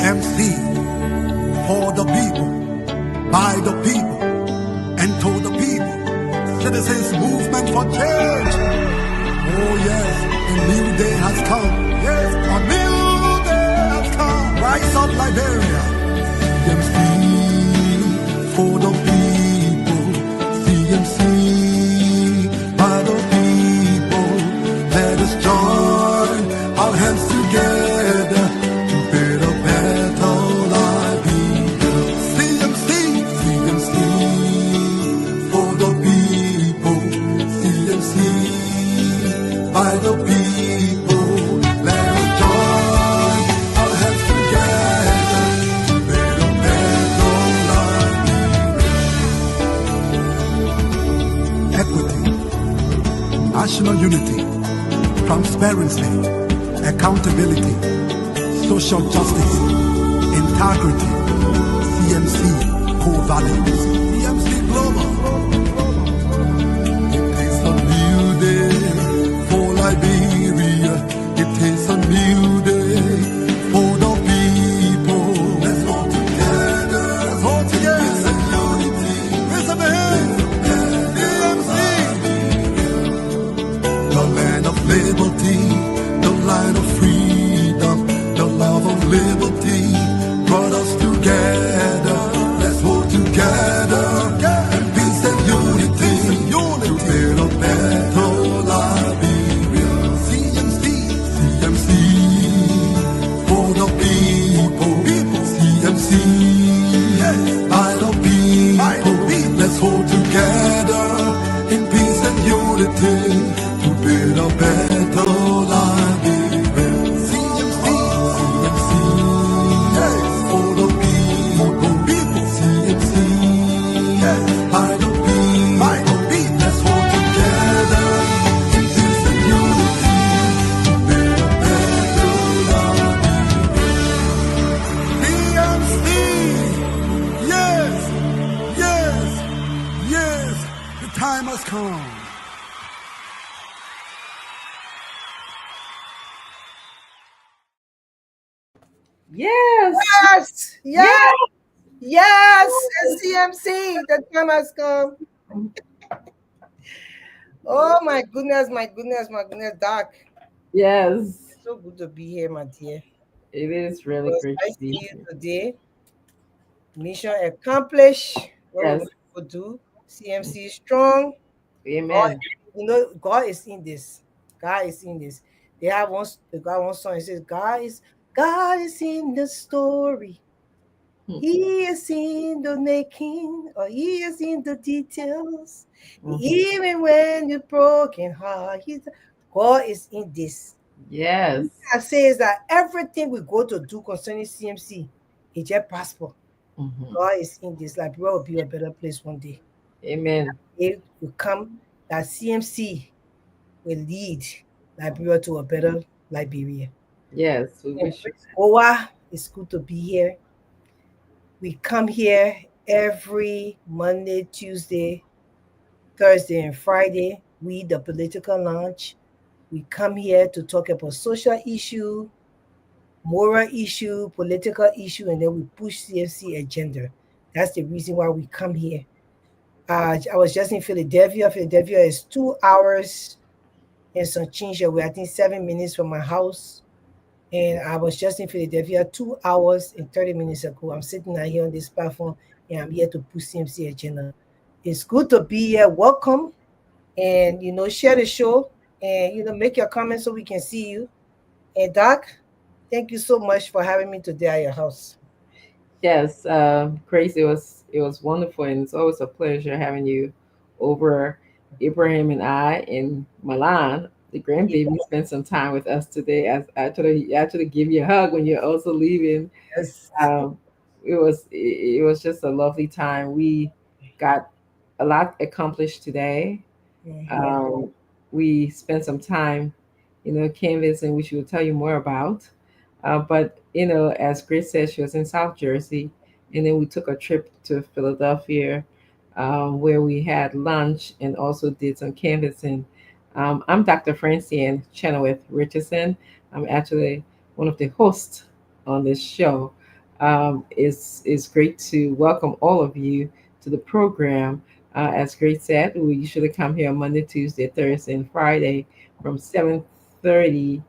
MC for the people, by the people, and to the people. Citizens movement for change. Oh yes, a new day has come. Yes, a new day has come. Rise up Liberia. CMC for the people. CMC by the people. Let us join our hands together to build a better life. CMC, CMC for the people. CMC by the people. Let us join our hands together to build a better life. Equity, national unity, transparency, accountability, social justice, integrity, CMC core values. CMC Global. It is a new day for Liberia. It is a new day for the people. Let's all together. Let's all together. It's a unity. Raise up your hands. CMC. The land of liberty, the land of freedom, the love of liberty brought us together. Let's hold together in peace and unity to build a better Liberia. CMC, CMC for the people. CMC by the people. Let's hold together in peace and unity to build a better Liberia. CMC, CMC for the people. CMC by the people. Let's hold together in peace and unity to build a better Liberia. CMC, yes, yes, yes, the time has come. Yes. Yes, yes, yes, CMC, the time has come. Oh my goodness, my goodness, my goodness, Doc. Yes. So good to be here, my dear. It is really Because great I to be see you here. today. Mission accomplished. What Yes. we're going to do. CMC is strong. God, Amen. God is in this. God is in this. They have one song. It says, God is in the story. He is in the making, or He is in the details. Even when you're broken heart, God is in this. Yes. I says that everything we go to do concerning CMC, it just prosper. God is in this. Liberia will be a better place one day. Amen. It will come that CMC will lead Liberia to a better Liberia. Yes. We And wish you. Owa, it's good to be here. We come here every Monday, Tuesday, Thursday, and Friday. We, the Political Lounge, we come here to talk about social issue, moral issue, political issue, and then we push CFC agenda. That's the reason why we come here. I was just in Philadelphia. Philadelphia is 2 hours and some change away. I think 7 minutes from my house. And I was just in Philadelphia 2 hours and 30 minutes ago. I'm sitting out here on this platform and I'm here to push CMC agenda. It's good to be here. Welcome. And share the show and make your comments so we can see you. And Doc, thank you so much for having me today at your house. Yes. Grace, it was wonderful, and it's always a pleasure having you over. Ibrahim and I in Milan, the grandbaby, spent some time with us today. As actually give you a hug when you're also leaving. Yes. Um, it was just a lovely time. We got a lot accomplished today. Um, we spent some time, canvassing, which we'll tell you more about. But as Grace said, she was in South Jersey, and then we took a trip to Philadelphia, where we had lunch and also did some canvassing. I'm Dr. Francine Chenoweth Richardson. I'm actually one of the hosts on this show. It's great to welcome all of you to the program. As Grace said, we usually come here on Monday, Tuesday, Thursday, and Friday from 7:30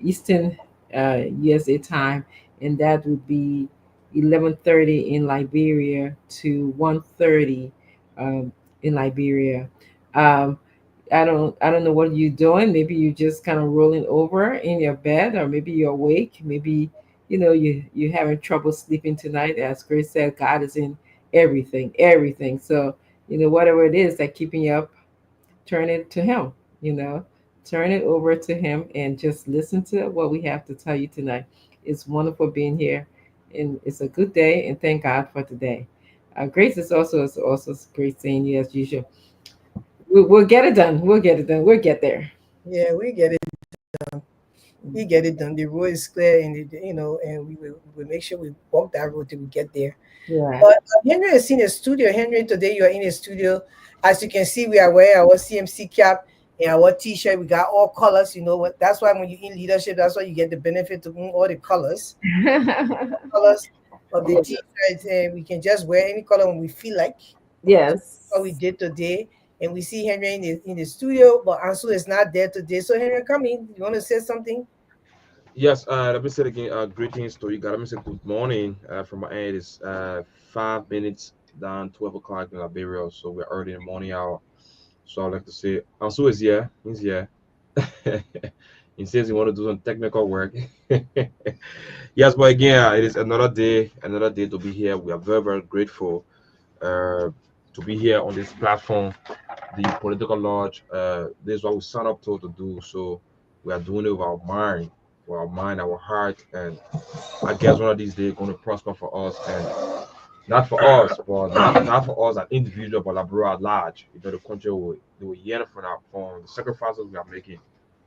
Eastern USA time, and that would be 11:30 in Liberia to 1:30 um, in Liberia. Um, I don't know what you're doing. Maybe you're just kind of rolling over in your bed, or maybe you're awake. Maybe you're having trouble sleeping tonight. As Grace said, God is in everything. So whatever it is that keeping you up, turn it to Him. You know, turn it over to Him and just listen to what we have to tell you tonight. It's wonderful being here, and it's a good day. And thank God for today. Grace is also great seeing you as usual. We'll get it done. We'll get it done. We'll get there. Yeah, we get it done. The road is clear, and and we will make sure we walk that road till we get there. Yeah. But Henry is in the studio. Henry, today you are in the studio. As you can see, we are wearing our CMC cap and our T-shirt. We got all colors. You know what? That's why when you in leadership, that's why you get the benefit of all the colors of the T-shirts, and we can just wear any color when we feel like. So Yes. that's what we did today. And we see Henry in the studio, but Ansu is not there today. So Henry, come in. You want to say something? Yes, let me say it again. Greetings to you guys. Let me say good morning. From my end, it's 5 minutes down 12 o'clock in Liberia, so we're early in the morning hour. So I'd like to say, Ansu is here. He's here. He says he want to do some technical work. Yes, but again, it is another day to be here. We are very, very grateful uh, to be here on this platform, the political lodge. This is what we signed up to do. So we are doing it with our mind, our heart, and I guess one of these days going to prosper for us, and not for us, but not for us as individual, but abroad at large. The country will hear from the sacrifices we are making.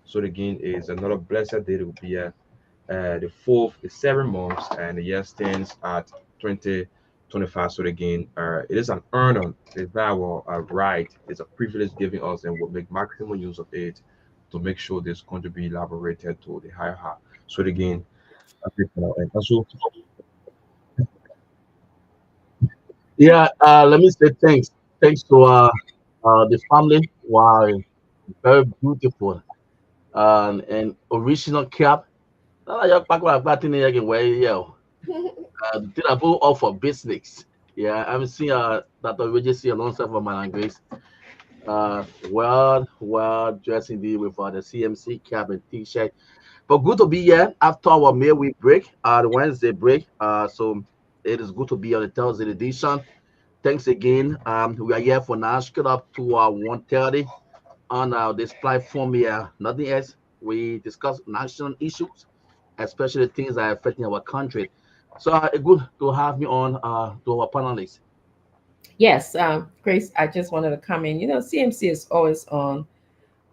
So again, is another blessed day to be here. The fourth is 7 months, and the year stands at 2025. So again, it is an honor, it's our right, it's a privilege giving us, and we'll make maximum use of it to make sure this country be elaborated to the higher heart. So again, that's it for now. And also, Yeah, let me say thanks. Thanks to the family. Wow, very beautiful. And original cap. Not like back when I got in here again, where yeah. Did I go off for business? Yeah, I'm seeing that already see alongside for my language. Well dressed indeed with the CMC cap and t-shirt. But good to be here after our midweek break, the Wednesday break. So it is good to be on the Thursday edition. Thanks again. We are here for now. Straight up to 1:30 on this platform here. Nothing else. We discuss national issues, especially things that are affecting our country. So good to have me on to our panelists. Yes, Grace, I just wanted to come in. CMC is always on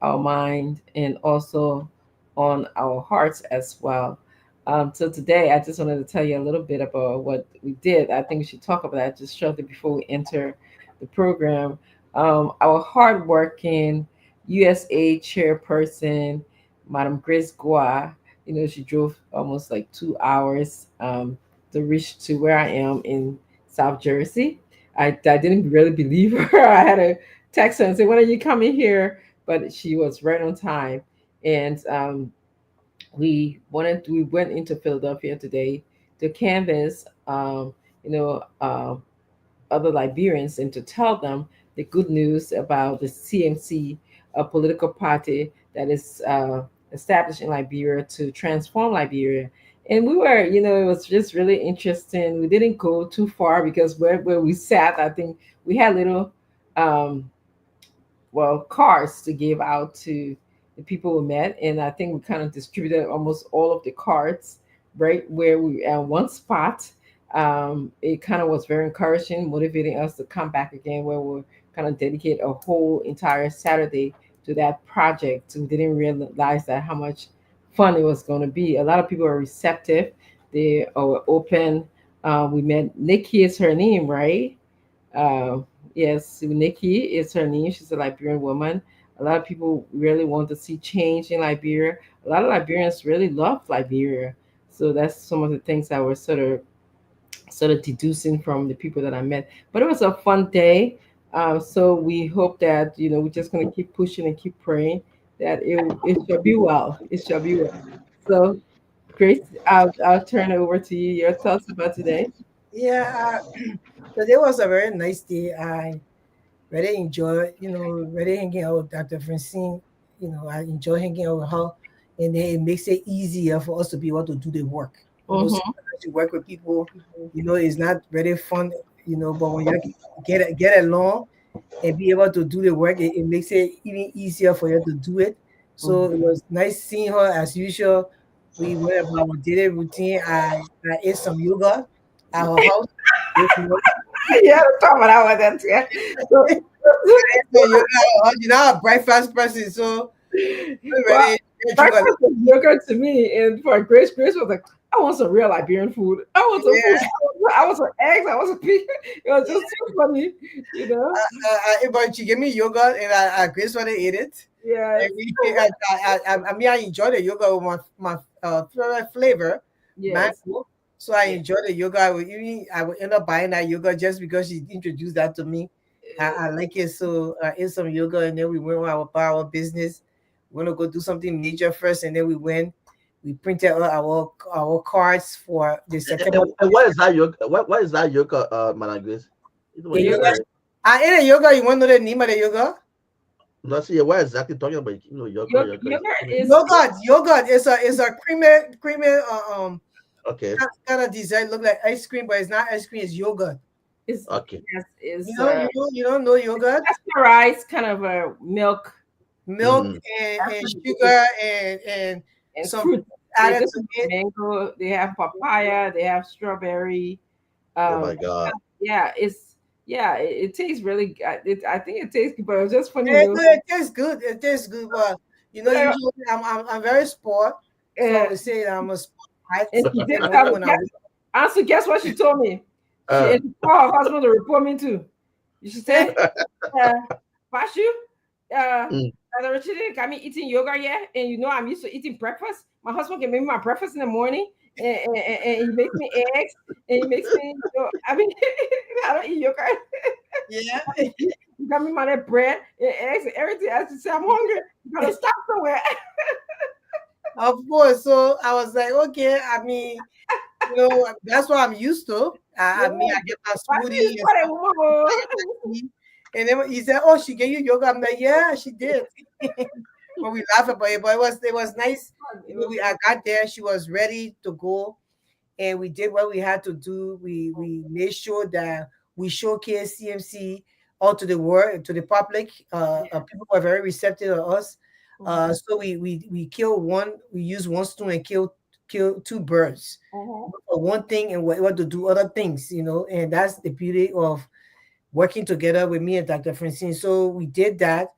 our mind and also on our hearts as well. So today, I just wanted to tell you a little bit about what we did. I think we should talk about that just shortly before we enter the program. Our hardworking USA chairperson, Madam Grace Gua, she drove almost like 2 hours to reach to where I am in South Jersey. I didn't really believe her. I had to text her and say, "When are you coming here?" But she was right on time. And we went into Philadelphia today to canvass, you know, uh, other Liberians and to tell them the good news about the CMC, a political party that is established in Liberia to transform Liberia. And we were, it was just really interesting. We didn't go too far because where we sat, I think we had little um, cards to give out to the people we met, and I think we kind of distributed almost all of the cards right where we at one spot. It kind of was very encouraging, motivating us to come back again, where we'll kind of dedicate a whole entire Saturday to that project. We didn't realize that how much fun it was going to be. A lot of people are receptive; they are open. We met Nikki, is her name, right? Uh, yes, Nikki is her name. She's a Liberian woman. A lot of people really want to see change in Liberia. A lot of Liberians really love Liberia. So that's some of the things that were sort of deducing from the people that I met. But it was a fun day. So we hope that we're just going to keep pushing and keep praying that it shall be well. It shall be well. So Grace, I'll turn it over to you. Your thoughts about today? Yeah, today was a very nice day. I really enjoy, really hanging out with Dr. Francine. I enjoy hanging out with her, and then it makes it easier for us to be able to do the work. Mm-hmm. Sometimes you work with people, it's not very fun, but when you get along and be able to do the work, it makes it even easier for you to do it. So it was nice seeing her as usual. We went about our daily routine. I ate some yoga at her house this morning. Yeah, talk about that. Yeah. So, So you're not a breakfast person, so we well, ready to drink a breakfast was yogurt to me, and for Grace was like, "I want some real Liberian food. I want some food. yeah. I want some eggs. I want some pig." It was just too funny, you know. But she gave me yogurt and I gracefully ate it. Yes, And I mean, I enjoy the yogurt with my favorite flavor, yes, mango. So I yeah. enjoy the yogurt. I would end up buying that yogurt just because she introduced that to me. I like it. So I ate some yogurt and then we went about our business. We're gonna go do something major first, and then we went. We printed all our cards for the September. And what is that yoga? What is that yoga, Madam Grace? You know The what Yogurt. yoga yoga. is? I ate a yoga. You want to know the name of the yoga? No, see, what exactly talking about? Yoga is. Yogurt is Yogurt. It's a creamy Okay, kind of design. Look like ice cream, but it's not ice cream. It's yogurt. is okay. yes You is know, you don't know yogurt, pasteurized kind of a milk milk Mm-hmm. and that's what it is, sugar and and some fruit. They added just to have it. mango. They have papaya. They have strawberry. Oh Um, my God. yeah, it tastes really. I think it tastes good, but it was just funny, It tastes good. It tastes good, but Uh, usually I'm very sport, so I uh, would say that I'm a sport. Right? and she did And tell only me. when I Also, guess what she told me? Uh, She called her husband to report me too. She said, uh, Bashu, mm, Brother Richard got me eating yogurt yet, and I'm used to eating breakfast. My husband can make me my breakfast in the morning, and he makes me eggs, and he makes me. I mean, I don't eat yogurt. yeah. He got me my bread and eggs and everything. I just say I'm hungry. You gotta stop somewhere. Of course. So I was like, okay. I mean, that's what I'm used to. Yeah, I get my Bashu smoothie is and quite a stuff. woman. Oh. And then he said, "Oh, she gave you yoga." I'm like, "Yeah, she did." But we laugh about it. But it was nice. It was I got there. She was ready to go, and we did what we had to do. We made sure that we showcased CMC all to the world, to the public. People were very receptive of us. Mhm, So we killed one. We used one stone and killed two birds mhm, for one thing, and what to do other things. And that's the beauty of working together with me and Dr. Francine. So we did that,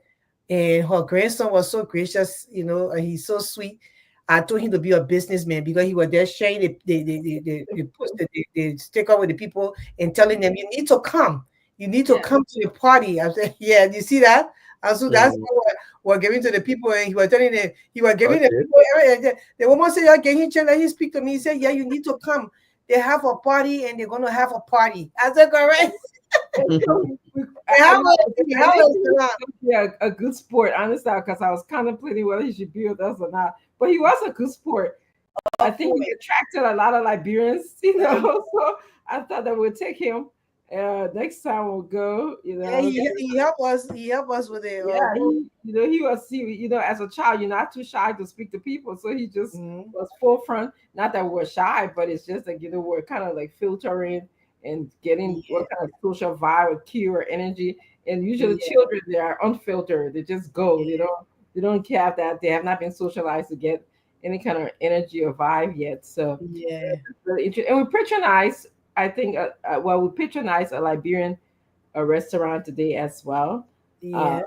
and her grandson was so gracious, and he's so sweet. I told him to be a businessman because he was there sharing the sticker with the people and telling them, you need to come. You need to yeah. come to the party. I said, yeah, you see that? And so that's mm, what we're giving to the people. And he was telling them, he was giving the okay. people, the woman said, yeah, can he tell that he speak to me? He said, yeah, you need to come. They have a party and they're going to have a party. I said, correct. And so They have I a didn't think he restaurant. was going to be a good sport, honestly, because I was contemplating whether he should be with us or not. But he was a good sport. I Of think course. he attracted a lot of Liberians, So I thought that we'd take him. Next time we'll go, Yeah, he helped us. He helped us with it. Yeah, he was as a child, you're not too shy to speak to people, so he just Mhm. was forefront. Not that we're shy, but it's just like we're kind of like filtering and getting Yeah, what kind of social vibe or cue or energy. And usually yeah, children, they are unfiltered. They just go. yeah, They don't have that. They have not been socialized to get any kind of energy or vibe yet. So yeah, really interesting. And we patronize. I think. We patronize a Liberian a restaurant today as well. Uh, yeah,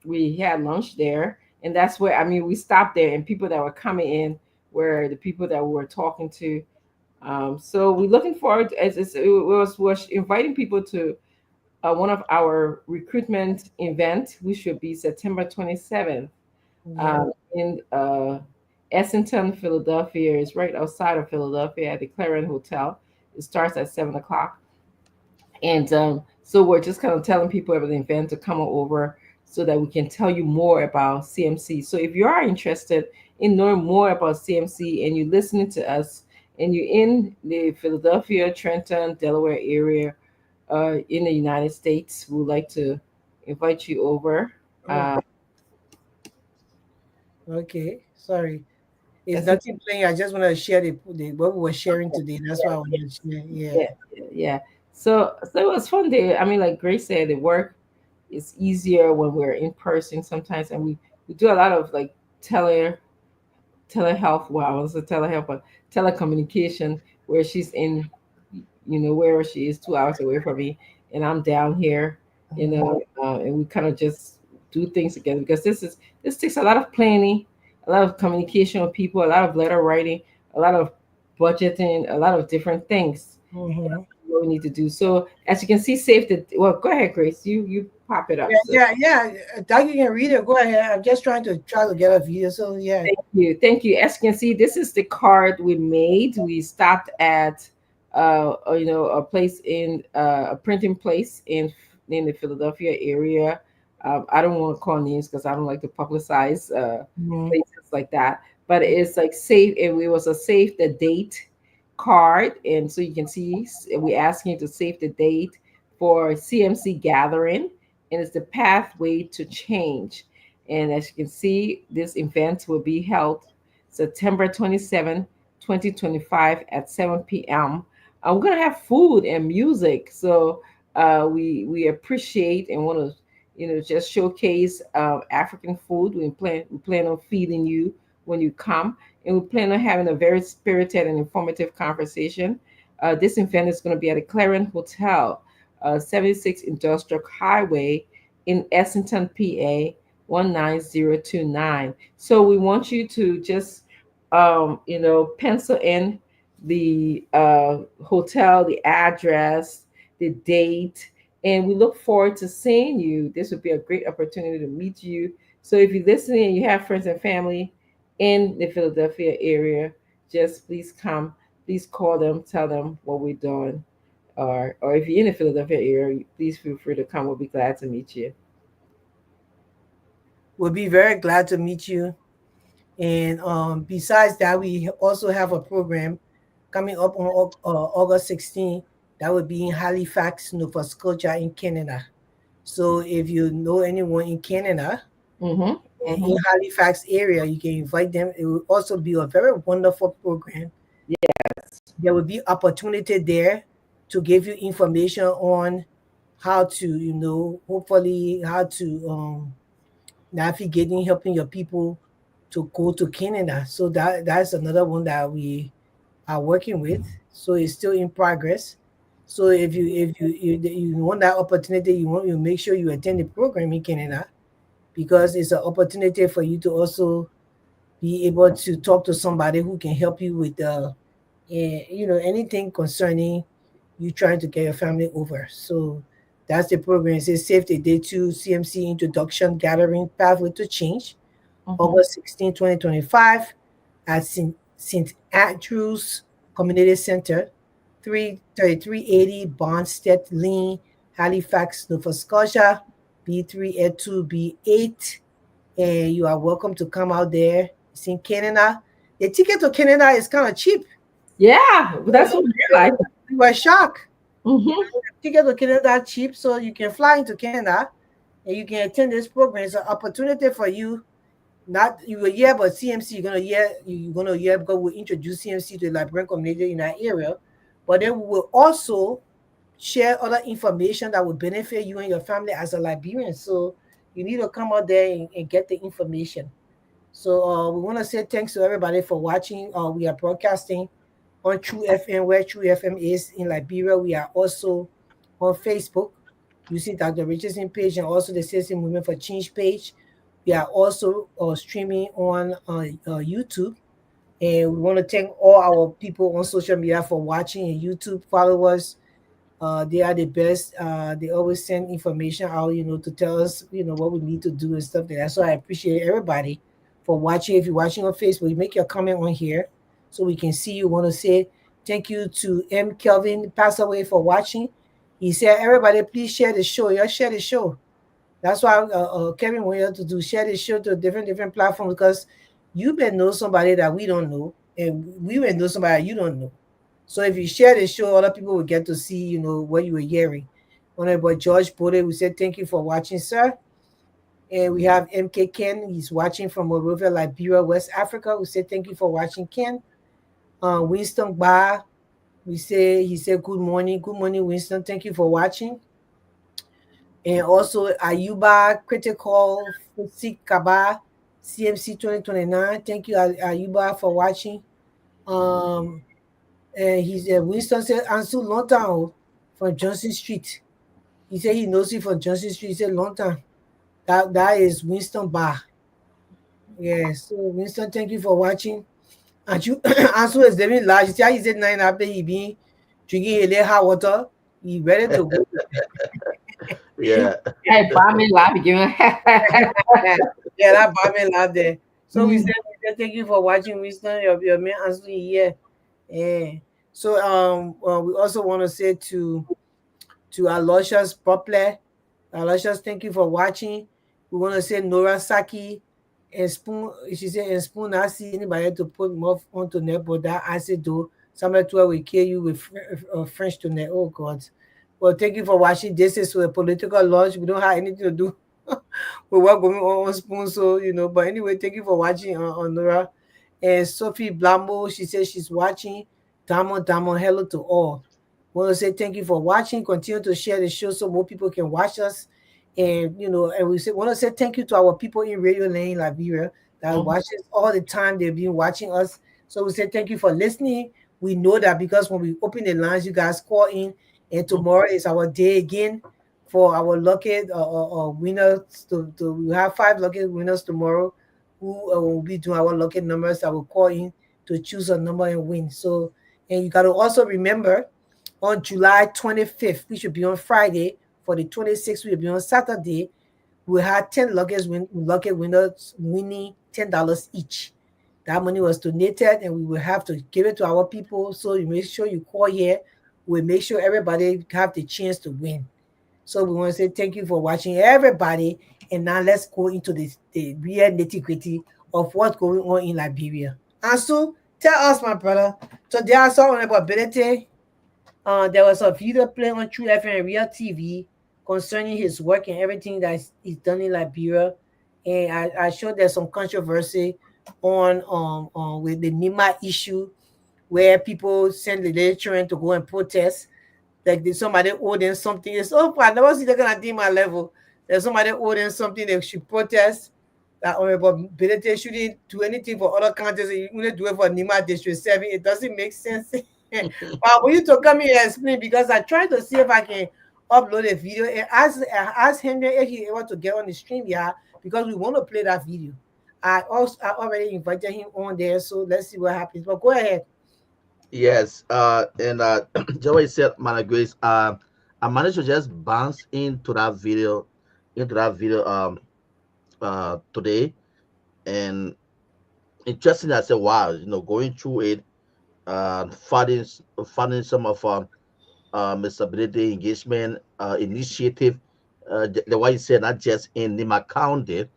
we had lunch there, and that's where we stopped there, and people that were coming in were the people that we were talking to. So we're looking forward was inviting people to one of our recruitment event, which should be September 27th yeah. in Essington, Philadelphia is right outside of Philadelphia at the Clarion Hotel. It starts at 7 o'clock. And so we're just kind of telling people about the event to come over so that we can tell you more about CMC. So if you are interested in knowing more about CMC and you're listening to us and you're in the Philadelphia, Trenton, Delaware area in the United States, we would like to invite you over. Oh, Uh, okay. Sorry. It's that's nothing playing. I just want to share the what we were sharing today. That's why I wanted to share. Yeah. yeah, yeah. So it was fun day. I mean, like Grace said, the work is easier when we're in person sometimes, and we do a lot of like tele telehealth. Well, I was a telehealth, but telecommunication where she's in, where she is 2 hours away from me, and I'm down here, and we kind of just do things together because this takes a lot of planning, a lot of communication with people, a lot of letter writing, a lot of budgeting, a lot of different things Mm-hmm. what we need to do. So as you can see, save the well. Go ahead, Grace. You pop it up. Yeah, So yeah, yeah. Doug, you can read it. Go ahead. I'm just trying to get a video. So yeah. thank you. As you can see, this is the card we made. We stopped at a place in a printing place in the Philadelphia area. I don't want to call names because I don't like to publicize Mm-hmm. places like that. But it's like save. It was a save the date card, and so you can see we asking you to save the date for CMC gathering, and it's the pathway to change. And as you can see, this event will be held September 27, 2025 at 7 p.m. We're going to have food and music. So we appreciate and want to, just showcase African food. We plan on feeding you when you come. And we plan on having a very spirited and informative conversation. This event is going to be at the Clarion Hotel, 76 Industrial Highway in Essington, PA, 19029. So we want you to just, pencil in the hotel, the address, the date, and we look forward to seeing you. This would be a great opportunity to meet you. So if you're listening and you have friends and family in the Philadelphia area, just please come. Please call them, tell them what we're doing. Or if you're in the Philadelphia area, please feel free to come. We'll be glad to meet you. We'll be very glad to meet you. And besides that, we also have a program coming up on August 16th that will be in Halifax, Nova Scotia, in Canada. So if you know anyone in Canada, Mm-hmm. Mm-hmm. in Halifax area, you can invite them. It will also be a very wonderful program. Yes. There will be opportunity there to give you information on how to, hopefully how to navigating, helping your people to go to Canada. So that's another one that we are working with. So it's still in progress. So if you want that opportunity, you make sure you attend the program in Canada because it's an opportunity for you to also be able to talk to somebody who can help you with anything concerning you trying to get your family over. So that's the program. It says Safety Day 2 CMC Introduction Gathering Pathway to Change, Mm-hmm. August 16, 2025 at St. Andrews Community Center, 33380 Bonstead Lane, Halifax, Nova Scotia, B3A2B8. And you are welcome to come out there. It's in Canada. The ticket to Canada is kind of cheap. Yeah, that's what we realized. We were shocked. Mm-hmm. Ticket to Canada cheap, so you can fly into Canada and you can attend this program. It's an opportunity for you. Not you will hear about CMC. You're gonna hear because we introduce CMC to the Liberian community in that area, but then we will also share other information that will benefit you and your family as a Liberian. So you need to come out there and get the information. So we want to say thanks to everybody for watching. We are broadcasting on True FM, where True FM is in Liberia. We are also on Facebook. You see Dr. Richardson page and also the Citizen Movement for Change page. We are also streaming on YouTube. And we want to thank all our people on social media for watching and YouTube followers. They are the best. They always send information out, to tell us, what we need to do and stuff like that. So I appreciate everybody for watching. If you're watching on Facebook, you make your comment on here so we can see you. Want to say thank you to M. Kelvin, passed away, for watching. He said, everybody, please share the show. You share the show. That's why Kevin wanted to do share the show to different platforms because you may know somebody that we don't know, and we may know somebody that you don't know. So if you share the show, other people will get to see, what you were hearing. Honorable George Bode, we said thank you for watching, sir. And we have MK Ken. He's watching from Monrovia, Liberia, West Africa. We say thank you for watching, Ken. Winston Ba, he said good morning. Good morning, Winston. Thank you for watching. And also Ayuba Critical Fusik Kaba CMC 2029. Thank you, Ayuba, for watching. Um and he's Winston said Ansu long time from Johnson Street. He said he knows you from Johnson Street. He said long time. That is Winston Bar. Yeah, so Winston, thank you for watching. And you Ansu is very large. See how he said 9 after he been drinking a little hot water. He ready to go. Yeah. Hey, Bami laugh again. Yeah, that Bami laugh there. So Mm. we said thank you for watching, Winston. Your man Ansu here. Yeah. So we also want to say to Aloysius Poplar. Aloysius, thank you for watching. We want to say Nora Saki and Spoon. She said, and Spoon, I see anybody to put more onto net, but that I said, though, somebody to will kill you with French to net. Oh, God. Well, thank you for watching. This is a political launch. We don't have anything to do with what going on Spoon. So, but anyway, thank you for watching on Nora. And Sophie Blambo, she says she's watching. Damon, hello to all. Want to say thank you for watching. Continue to share the show so more people can watch us. And and want to say thank you to our people in Radio Lane, Liberia, that Mhm. watch us all the time. They've been watching us. So we say thank you for listening. We know that because when we open the lines, you guys call in, and tomorrow is our day again for our lucky winners. We have 5 lucky winners tomorrow who will be doing our lucky numbers that will call in to choose a number and win. So, and you got to also remember on July 25th, which will be on Friday, for the 26th, which will be on Saturday, we had 10 lucky winners winning $10 each. That money was donated, and we will have to give it to our people. So you make sure you call here. We'll make sure everybody have the chance to win. So we want to say thank you for watching, everybody. And now let's go into the real nitty gritty of what's going on in Liberia. And so tell us, my brother. So there are some ability. There was a video playing on True FM and Real TV concerning his work and everything that he's done in Liberia. And I showed there's some controversy on with the Nima issue, where people send the little children to go and protest. Like somebody owe them something. It's I never see that kind of thing my level. There's somebody owe them something, they should protest. That Honorable Benete shouldn't do anything for other countries. You only do it for Nima District 7. It doesn't make sense. But we need to come here and explain, because I tried to see if I can upload a video and ask Henry if he's able to get on the stream, yeah, because we want to play that video. I already invited him on there, so let's see what happens. But go ahead. Yes. And Joey said, "Man, Grace, I managed to just bounce into that video today, and interesting. I said, wow, going through it, finding some of Mr. Brady engagement initiative. The way you said, not just in Nima County,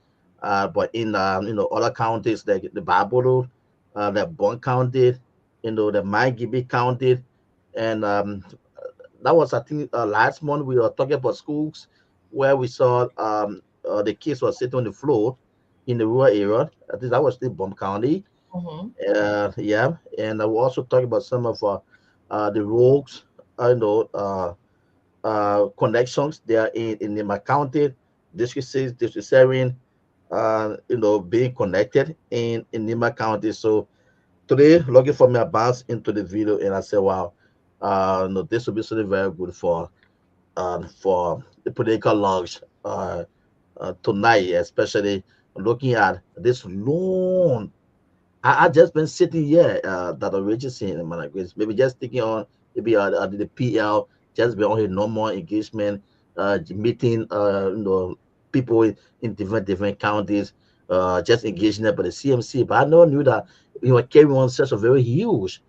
but in other counties like the Bible, the Bon County, the Maigibi County, and that was, I think, last month we were talking about schools where we saw the kids were sitting on the floor in the rural area. I think that was the Bon County. Mhm. Yeah, and I will also talk about some of the rogues, connections there in my county, District 6, District 7, being connected in Nima County. So today, looking for me, I bounced into the video and I said, wow, no, this will be something very good for the political launch tonight, especially looking at this long. I just been sitting here that already seeing man like this. Maybe just thinking on maybe the PL, just be on a normal engagement, meeting people in different counties. just engaging them by the CMC. But I never knew that he was carrying on such a very huge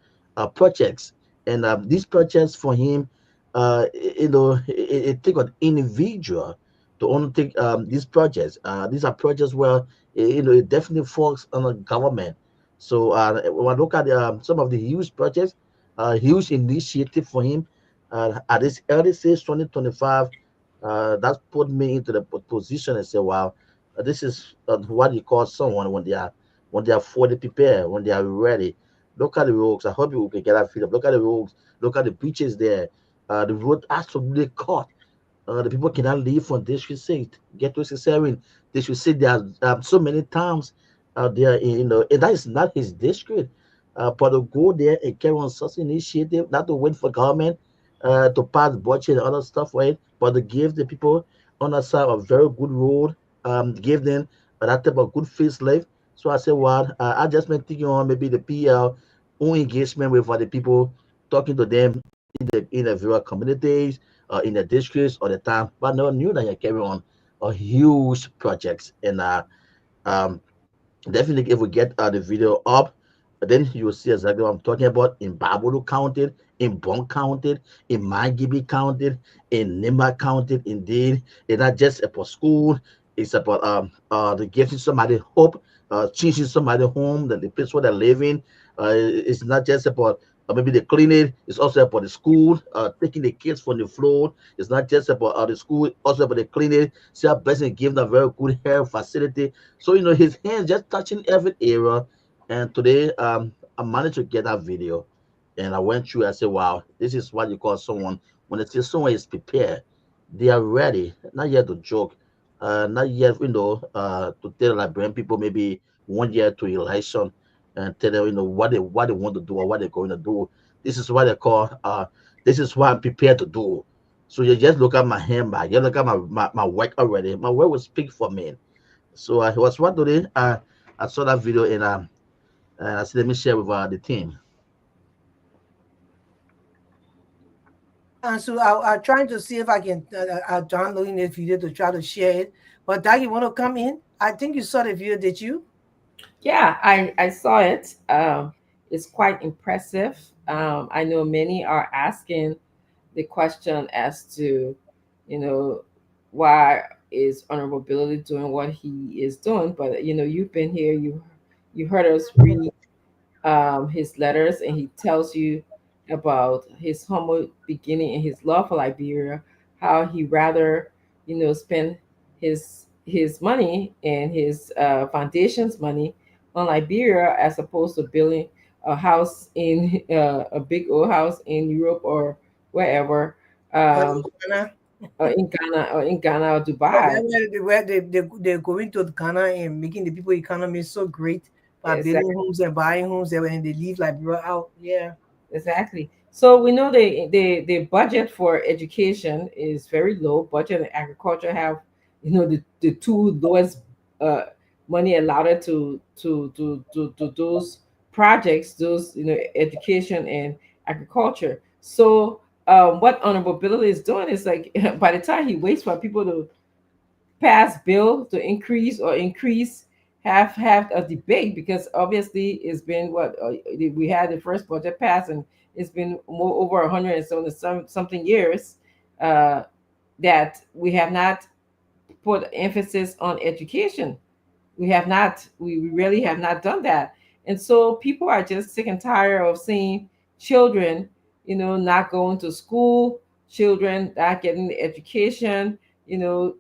projects. And these projects for him, it take an individual to undertake these projects. These are projects where it definitely falls on the government. So when I look at some of the huge projects, huge initiative for him at this early stage, 2025, that put me into the position and say, wow, this is what you call someone when they are fully prepared, when they are ready. Look at the roads. I hope you can get that freedom. Look at the roads. Look at the beaches there. The road absolutely cut. The people cannot leave from District 6, get to 67. District 6, there are so many towns out there, and that is not his district. But to go there and carry on such initiative, not to wait for government to pass budget and other stuff for it, but to give the people on the side a very good road, give them that type of good face life. So I said, well, I just been thinking on maybe the PL own engagement with other people, talking to them in the various communities, in the districts or the town, but no knew that you carry on a huge projects. And um, definitely, if we get the video up, then you will see exactly what I'm talking about. In Babulu counted, in Bon counted, in Mangibi counted, in Nima counted. Indeed, it's not just about school. It's about the giving somebody hope, changing somebody home, the place where they're living. It's not just about maybe the clinic. It's also about the school, taking the kids from the floor. It's not just about the school, also about the clinic. See how blessing give them a very good health facility. So his hands just touching every area. And today, I managed to get that video, and I went through. I said, "Wow, this is what you call someone when they say someone is prepared. They are ready, not yet to joke, not yet to tell like bring people maybe 1 year to election and tell them what they want to do or what they're going to do. This is what they call this is what I'm prepared to do. So you just look at my handbag, you look at my work already. My work will speak for me. So I was one today. I saw that video and I said, let me share with the team. Yeah, and so I'm trying to see if I can downloading this video to try to share it. But Doug, you want to come in? I think you saw the video, did you? Yeah, I saw it. It's quite impressive. I know many are asking the question as to, you know, why is Honorable Billy doing what he is doing? But you've been here, you heard us read his letters, and he tells you about his humble beginning and his love for Liberia, how he rather, spend his money and his foundation's money on Liberia as opposed to building a house in a big old house in Europe or wherever, Or um, Ghana? or in Ghana or Yeah, Dubai. they're going to Ghana and making the people economy so great by building homes and buying homes there, and they leave Liberia out. Yeah. Exactly. So we know the budget for education is very low. Budget and agriculture have, the two lowest uh, money allotted to those projects, those education and agriculture. So what Honorable Billy is doing is like by the time he waits for people to pass bill to increase have a debate, because obviously it's been what we had the first budget passed, and it's been more over 100 and something years uh, that we have not put emphasis on education. We really have not done that. And so people are just sick and tired of seeing children, not going to school, children not getting the education,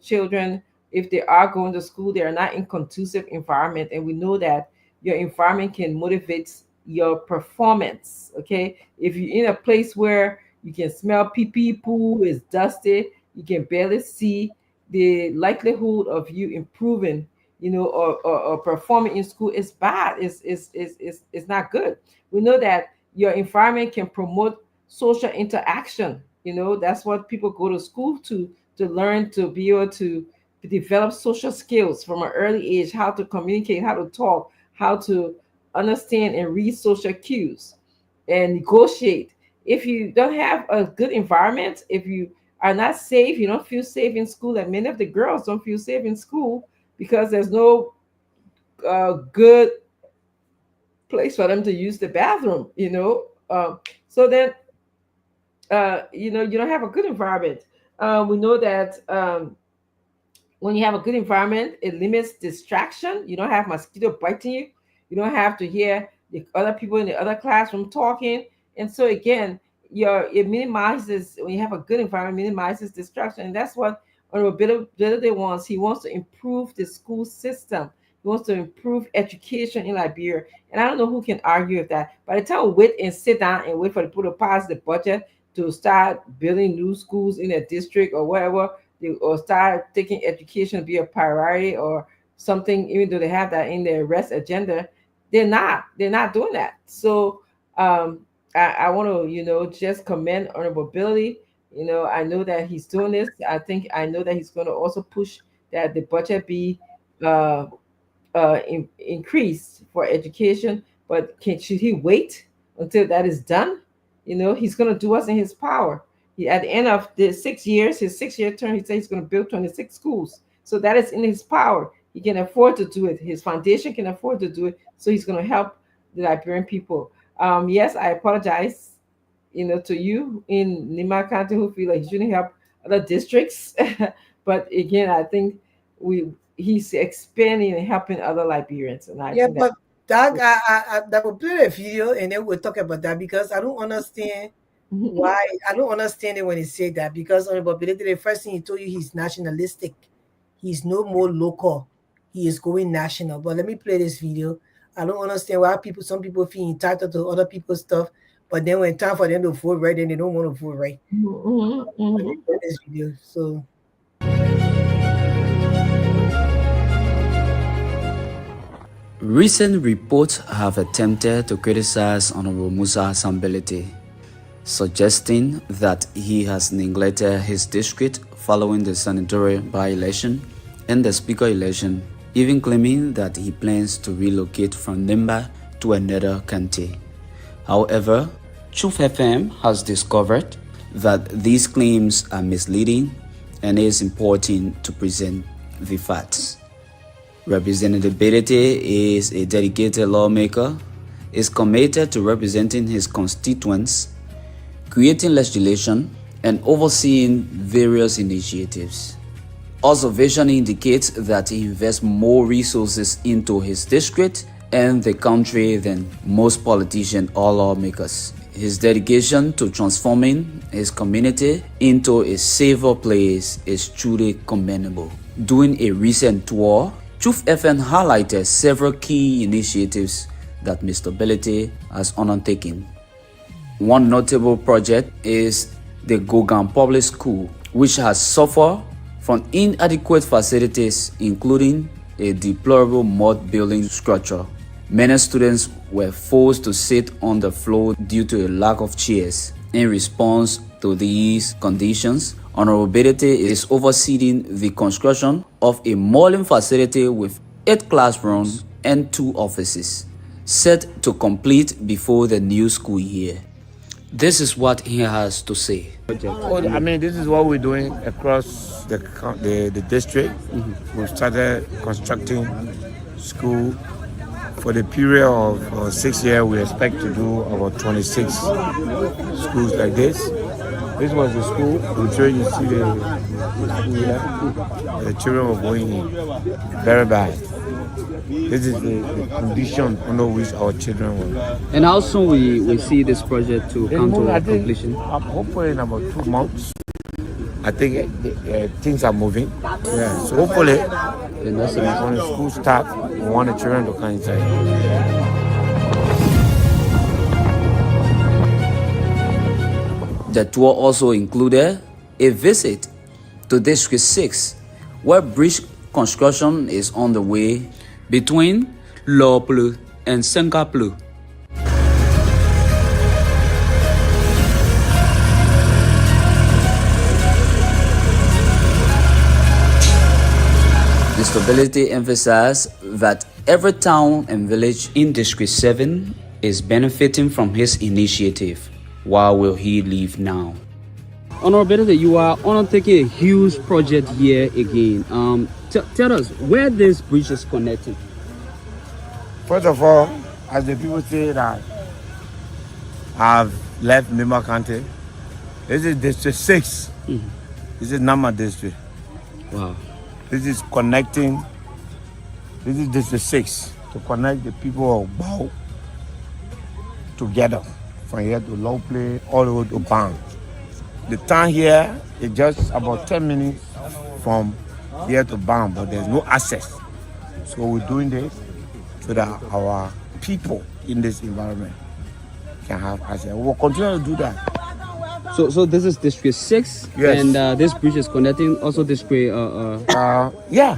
children, if they are going to school, they are not in conducive environment. And we know that your environment can motivate your performance. Okay. If you're in a place where you can smell pee pee poo, is dusty, you can barely see, the likelihood of you improving, or performing in school is bad. Is not good. We know that your environment can promote social interaction. That's what people go to school to learn, to be able to develop social skills from an early age, how to communicate, how to talk, how to understand and read social cues and negotiate. If you don't have a good environment, if you are not safe, you don't feel safe in school, and many of the girls don't feel safe in school because there's no good place for them to use the bathroom, so then you don't have a good environment. We know that when you have a good environment, it limits distraction. You don't have mosquito biting you. You don't have to hear the other people in the other classroom talking. And so again, it minimizes, when you have a good environment, minimizes distraction. And that's what Honorable Billy wants. He wants to improve the school system. He wants to improve education in Liberia. And I don't know who can argue with that. By the time we wait and sit down and wait for the people to pass the budget to start building new schools in a district or whatever, or start taking education to be a priority or something, even though they have that in their rest agenda, they're not doing that. So I want to just commend Honorable Billy. I know that he's doing this. I know that he's going to also push that the budget be uh, increased for education. But should he wait until that is done? He's going to do what's in his power. At the end of the 6 years, his 6-year term, he said he's going to build 26 schools. So that is in his power. He can afford to do it. His foundation can afford to do it. So he's going to help the Liberian people. Yes, I apologize, to you in Nima County who feel like he shouldn't help other districts. But again, I think he's expanding and helping other Liberians. And I think but Doug, that will play a video and then we'll talk about that, because I don't understand why. I don't understand it when he said that, because Honorable Billy, the first thing he told you, he's nationalistic. He's no more local. He is going national. But let me play this video. I don't understand why some people feel entitled to other people's stuff, but then when it's time for them to vote right, then they don't want to vote right. Let me play this video. So. Recent reports have attempted to criticize Honorable Musa Sambelete, suggesting that he has neglected his district following the senatorial by-election and the speaker election, even claiming that he plans to relocate from Nimba to another county. However, Truth FM has discovered that these claims are misleading, and it is important to present the facts. Representative Bilete is a dedicated lawmaker, is committed to representing his constituents, creating legislation, and overseeing various initiatives. Observation indicates that he invests more resources into his district and the country than most politicians or lawmakers. His dedication to transforming his community into a safer place is truly commendable. During a recent tour, Truth FM highlighted several key initiatives that Mr. Bilete has undertaken. One notable project is the Gogan Public School, which has suffered from inadequate facilities, including a deplorable mud building structure. Many students were forced to sit on the floor due to a lack of chairs. In response to these conditions, Honorable Bilete is overseeing the construction of a modern facility with 8 classrooms and 2 offices, set to complete before the new school year. This is what he has to say. This is what we're doing across the district. We've started constructing school. For the period of 6 years, we expect to do about 26 schools like this. This was the school. I'm sure you see the school here. The children were going in. Very bad. This is the condition under which our children were. And how soon we see this project to come to completion? Hopefully in about 2 months. I think things are moving. Yeah, so hopefully when the school starts, we want the children to come inside. The tour also included a visit to District 6, where bridge construction is on the way between Loplu and Sengaplu. The stability emphasized that every town and village in District 7 is benefiting from his initiative. Why will he leave now? Honorable, you are undertaking a huge project here again. Tell us where this bridge is connecting. First of all, as the people say that I've left Mima County, this is District 6. This is Nama District. Wow. This is connecting, this is District 6 to connect the people of Bao together from here to Low Play all the way to Bang. The town here is just about 10 minutes from here to Bang, but there's no access. So we're doing this so that our people in this environment can have access. We'll continue to do that. So this is District 6, Yes. and this bridge is connecting also District. Yeah,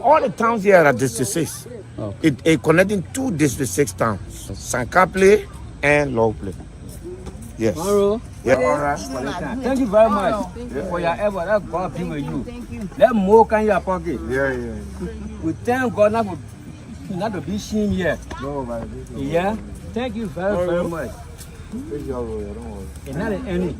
all the towns here are District 6. Okay. It connecting two District 6 towns, Sankaple and Low Play. Yes. Tomorrow. Yeah, all right. Thank you very much for your effort. Let God be with you. Let more can your pocket. Yeah. We thank God not to be seen here. No, man. Yeah. Thank you very much. And not any.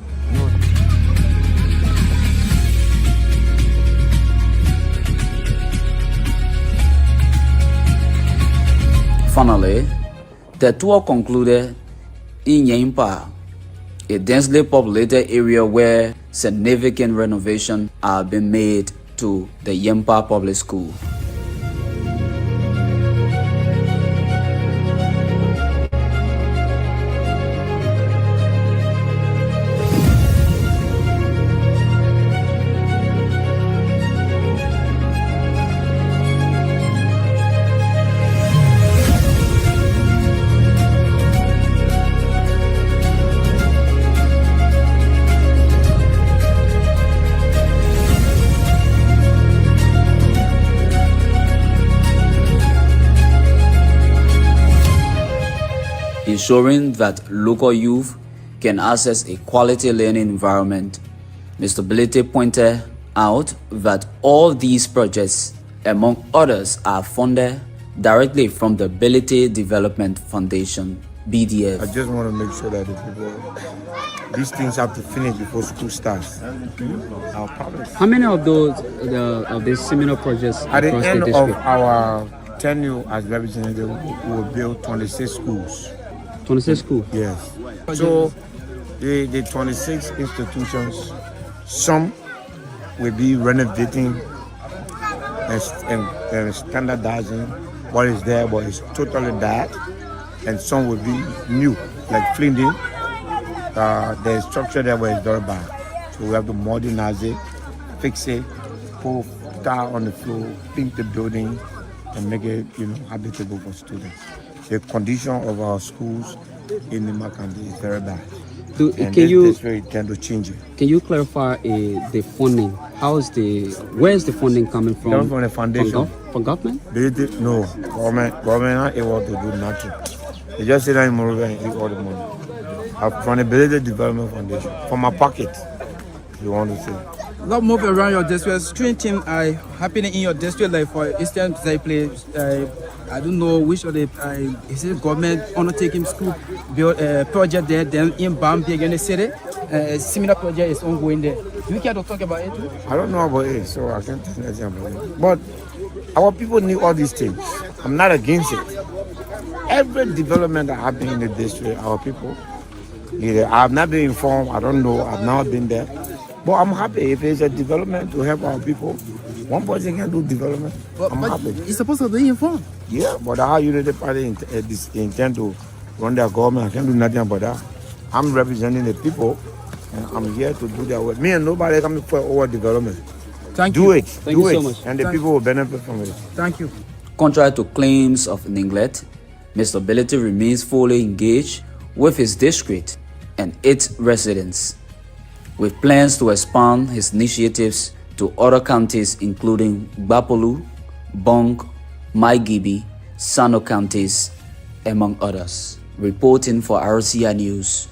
Finally, the tour concluded in Yempa, a densely populated area where significant renovations are being made to the Yempa Public School. Ensuring that local youth can access a quality learning environment. Mr. Bility pointed out that all these projects, among others, are funded directly from the Bility Development Foundation, BDF. I just want to make sure that the people, these things have to finish before school starts. Our promise. How many of those of these similar projects At the across end the of district? our tenure as representative, we will build 26 schools. 26 schools. Yes. So the 26 institutions, some will be renovating and standardizing what is there, but it's totally that. And some will be new, like Flinding. The structure there was very bad. So we have to modernize it, fix it, put tile on the floor, paint the building, and make it, habitable for students. The condition of our schools in Nima County is very bad. This tend to change it. Can you clarify the funding? Where is the funding coming from? Coming from the foundation. From government? No, government not able to do nothing. They just sit down in Monrovia and eat all the money. From the Bility Development Foundation, from my pocket, you want to say. Not move around your district. Student team are happening in your district, like for Eastern play. I don't know which of the is it government undertaking school build project there. Then in Bambi again the city, similar project is ongoing there. Do you care to talk about it? I don't know about it, so I can't tell you anything about it. But our people need all these things. I'm not against it. Every development that happens in the district, our people need it. I've not been informed. I don't know. I've not been there. But I'm happy if it's a development to help our people. One person can do development. I'm happy. It's supposed to be informed. Yeah, but how Unity Party intend to run their government, I can't do nothing about that. I'm representing the people, and I'm here to do their work. Me and nobody coming for over development. Thank do you. it. Thank do you it, so much. and the people will benefit from it. Thank you. Contrary to claims of neglect, Mr. Bility remains fully engaged with his district and its residents, with plans to expand his initiatives to other counties including Bapolu, Bong, Maigibi, Sano counties, among others. Reporting for RCI News.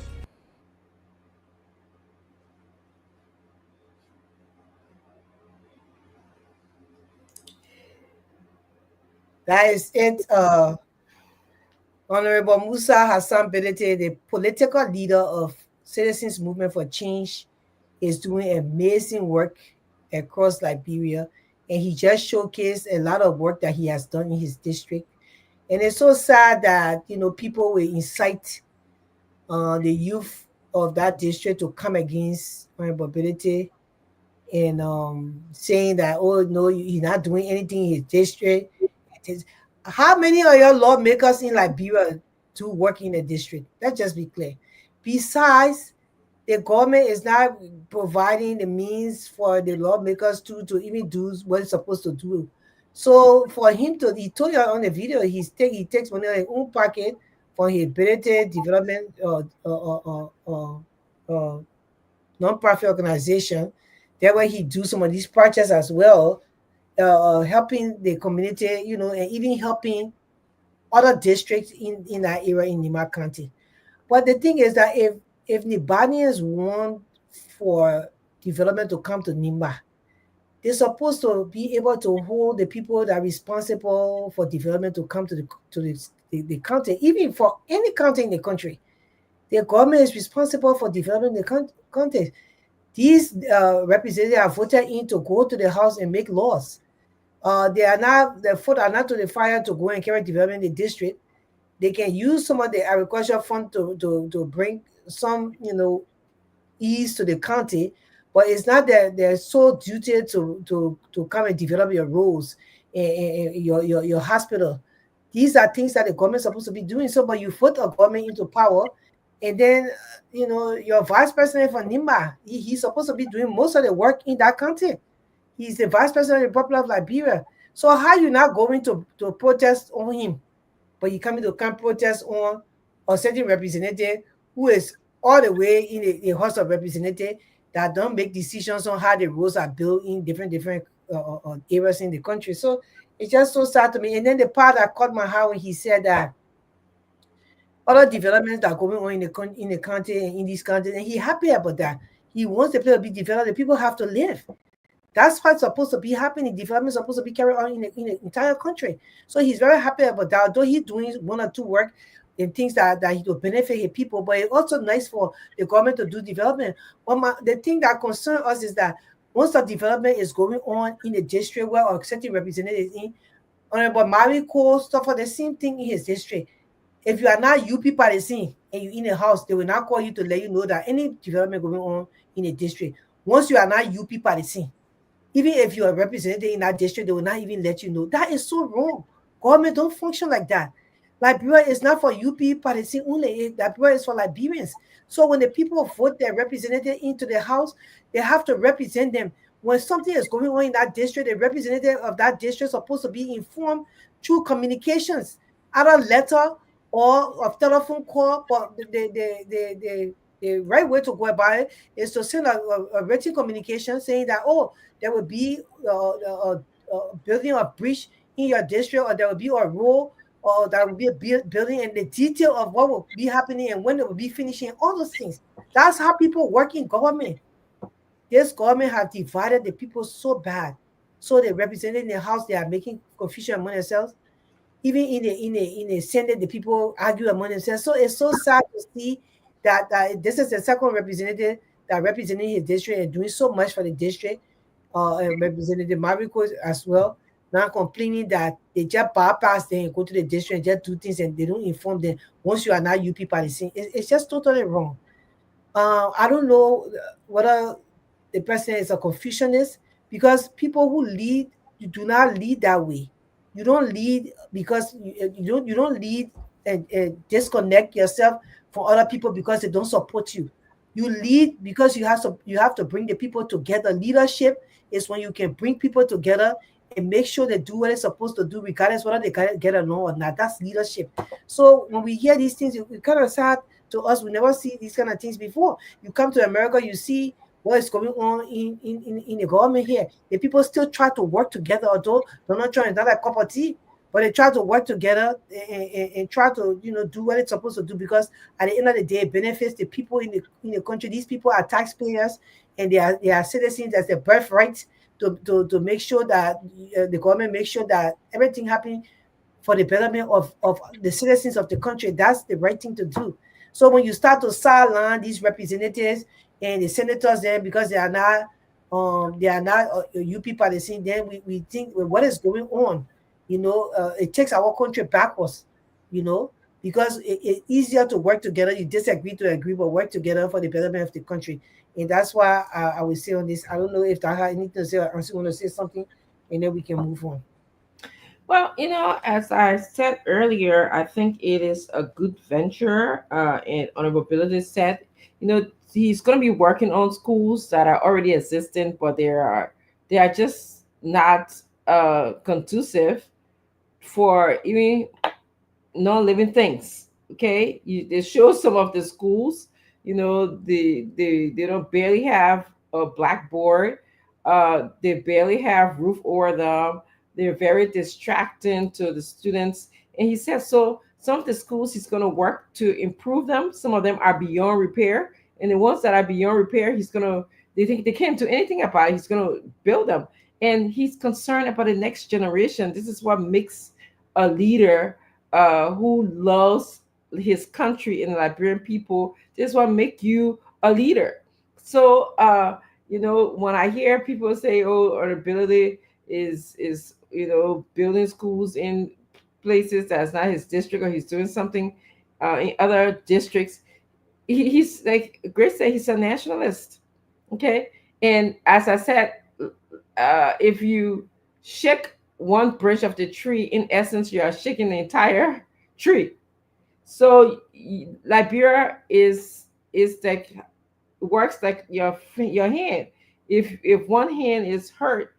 That is it. Honorable Musa Hassan Bility, the political leader of Citizens Movement for Change, is doing amazing work across Liberia, and he just showcased a lot of work that he has done in his district. And it's so sad that people will incite the youth of that district to come against mobility, and saying that, oh no, he's not doing anything in his district. It is, how many of your lawmakers in Liberia do work in the district? Let's just be clear. Besides, the government is not providing the means for the lawmakers to even do what it's supposed to do. So for him to, he told you on the video, he takes money on his own pocket for his ability development non-profit organization. That way he do some of these projects as well, helping the community, and even helping other districts in that area in Nima County. But the thing is that if Nibanians want for development to come to Nima, they're supposed to be able to hold the people that are responsible for development to come to the county, even for any county in the country. The government is responsible for developing the county. These representatives are voted in to go to the house and make laws. They are not, their foot are not to the fire to go and carry development in the district. They can use some of the agricultural fund to bring some, ease to the county, but it's not that they're so duty to come and develop your roads and your hospital. These are things that the government is supposed to be doing. So, but you put a government into power, and then your vice president for Nimba, he's supposed to be doing most of the work in that county. He's the vice president of the Republic of Liberia. So how you not going to protest on him, but you coming to come protest on a certain representative who is all the way in the House of Representatives that don't make decisions on how the roads are built in different areas in the country. So it's just so sad to me. And then the part that caught my heart when he said that other developments that are going on in the country and in this country, and he happy about that. He wants the place to be developed. The people have to live. That's what's supposed to be happening. Development is supposed to be carried on in the entire country. So he's very happy about that. Although he's doing one or two work in things that he will benefit his people, but it's also nice for the government to do development. But the thing that concerns us is that once the development is going on in the district where our certain representatives in, Honorable Mary Cole suffer the same thing in his district. If you are not UP partisan and you're in a house, they will not call you to let you know that any development going on in a district. Once you are not UP partisan, even if you are represented in that district, they will not even let you know. That is so wrong. Government don't function like that. Liberia is not for UP partisan only. Liberia is for Liberians. So when the people vote their representative into the house, they have to represent them. When something is going on in that district, the representative of that district is supposed to be informed through communications, either letter or a telephone call. But the right way to go about it is to send a written communication saying that, oh, there will be a building a bridge in your district, or there will be a road, or there will be a building, and the detail of what will be happening and when it will be finishing, all those things. That's how people work in government. This government has divided the people so bad. So they represent in the house, they are making confusion among themselves. Even in the Senate, the people argue among themselves. So it's so sad to see that this is the second representative that representing his district and doing so much for the district. And Representative Mariko as well, now complaining that they just bypass them and go to the district and just do things and they don't inform them once you are not UP partisan. It's just totally wrong. I don't know whether the president is a Confucianist, because people who lead, you do not lead that way. You don't lead because you don't lead and disconnect yourself from other people because they don't support you. You lead because you have to bring the people together. Leadership is when you can bring people together and make sure they do what they're supposed to do, regardless whether they get along or not. That's leadership. So when we hear these things, it kind of sad to us. We never see these kind of things before. You come to America, you see what is going on in the government here. The people still try to work together, although they're not trying to have a cup of tea, but they try to work together and try to do what it's supposed to do, because at the end of the day, it benefits the people in the country. These people are taxpayers, and they are citizens. That's their birthright to make sure that the government makes sure that everything happening for the betterment of the citizens of the country. That's the right thing to do. So when you start to sideline these representatives and the senators, then because they are not UP partisan, then we think, well, what is going on? It takes our country backwards, you know, because it's easier to work together. You disagree to agree, but work together for the betterment of the country. And that's why I will say on this. I don't know if I have anything to say or also want to say something, and then we can move on. Well, as I said earlier, I think it is a good venture. And Honorable Billy said, he's going to be working on schools that are already existing, but they are just not conducive for even non-living things. Okay, they show some of the schools. They don't barely have a blackboard. They barely have roof over them. They're very distracting to the students. And he says so. Some of the schools he's going to work to improve them. Some of them are beyond repair, and the ones that are beyond repair, he's going to. They think they can't do anything about it. He's going to build them, and he's concerned about the next generation. This is what makes a leader who loves his country and the Liberian people. This will make you a leader. So, when I hear people say, "Oh, our ability is building schools in places that's not his district, or he's doing something in other districts," he's like Grace said, he's a nationalist. Okay, and as I said, if you shake one branch of the tree, in essence, you are shaking the entire tree. So Liberia is like works like your hand. If one hand is hurt,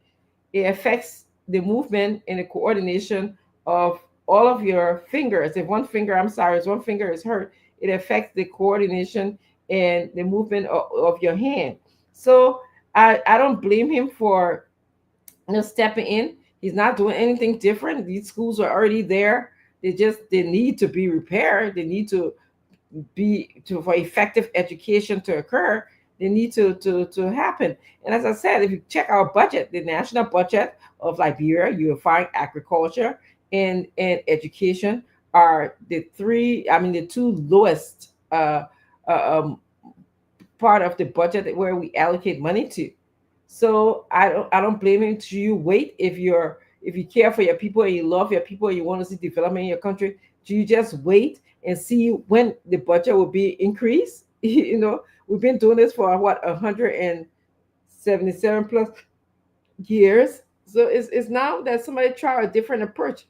it affects the movement and the coordination of all of your fingers. If one finger is hurt, it affects the coordination and the movement of your hand. So I don't blame him for stepping in. He's not doing anything different. These schools are already there. They need to be repaired. They need to for effective education to occur. They need to happen. And as I said, if you check our budget, the national budget of Liberia, you will find agriculture and education are the two lowest part of the budget where we allocate money to. So I don't blame him. To you wait if you care for your people and you love your people and you want to see development in your country? Do you just wait and see when the budget will be increased? We've been doing this for what 177 plus years. So it's now that somebody try a different approach.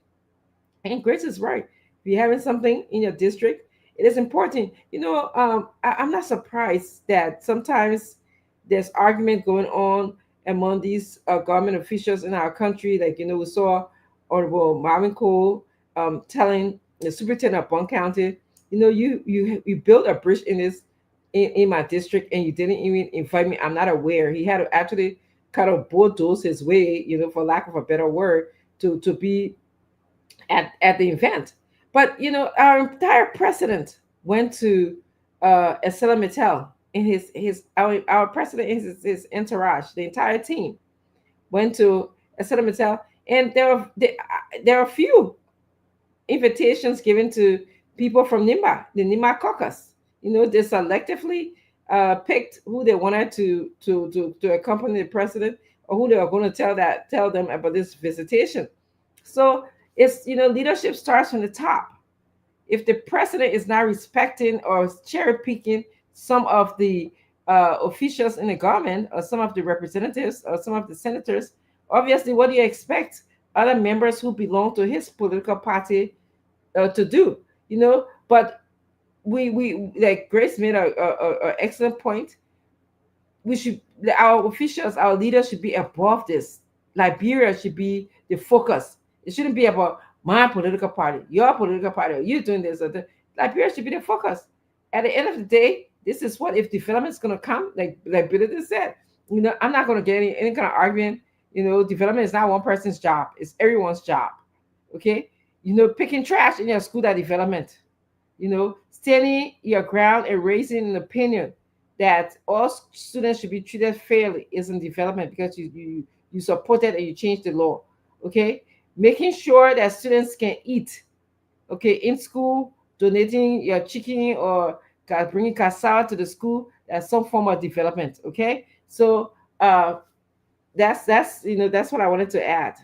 And Grace is right. If you're having something in your district, it is important. I'm not surprised that sometimes there's argument going on among these government officials in our country. Like, we saw Honorable Marvin Cole telling the superintendent of Bond County, you built a bridge in my district and you didn't even invite me. I'm not aware. He had to actually kind of bulldoze his way, for lack of a better word, to be at the event. But our entire president went to Estela Mittal and our president and his entourage, the entire team went to Estela Mittal, and there are a few invitations given to people from the Nimba caucus. They selectively picked who they wanted to accompany the president, or who they were going to tell them about this visitation. So it's leadership starts from the top. If the president is not respecting or cherry picking some of the officials in the government, or some of the representatives, or some of the senators, obviously, what do you expect other members who belong to his political party to do? But we like Grace made a excellent point. We should Our officials, our leaders should be above this. Liberia should be the focus. It shouldn't be about my political party, your political party, you doing this or that. Liberia should be the focus. At the end of the day, this is what if development is gonna come, like Billy just said. I'm not gonna get any kind of argument. Development is not one person's job, it's everyone's job. Okay? Picking trash in your school, that development. Standing your ground and raising an opinion that all students should be treated fairly is in development, because you support it and you change the law. Okay, making sure that students can eat. Okay, in school, donating your chicken or bringing cassava to the school, that's some form of development. Okay, so that's what I wanted to add.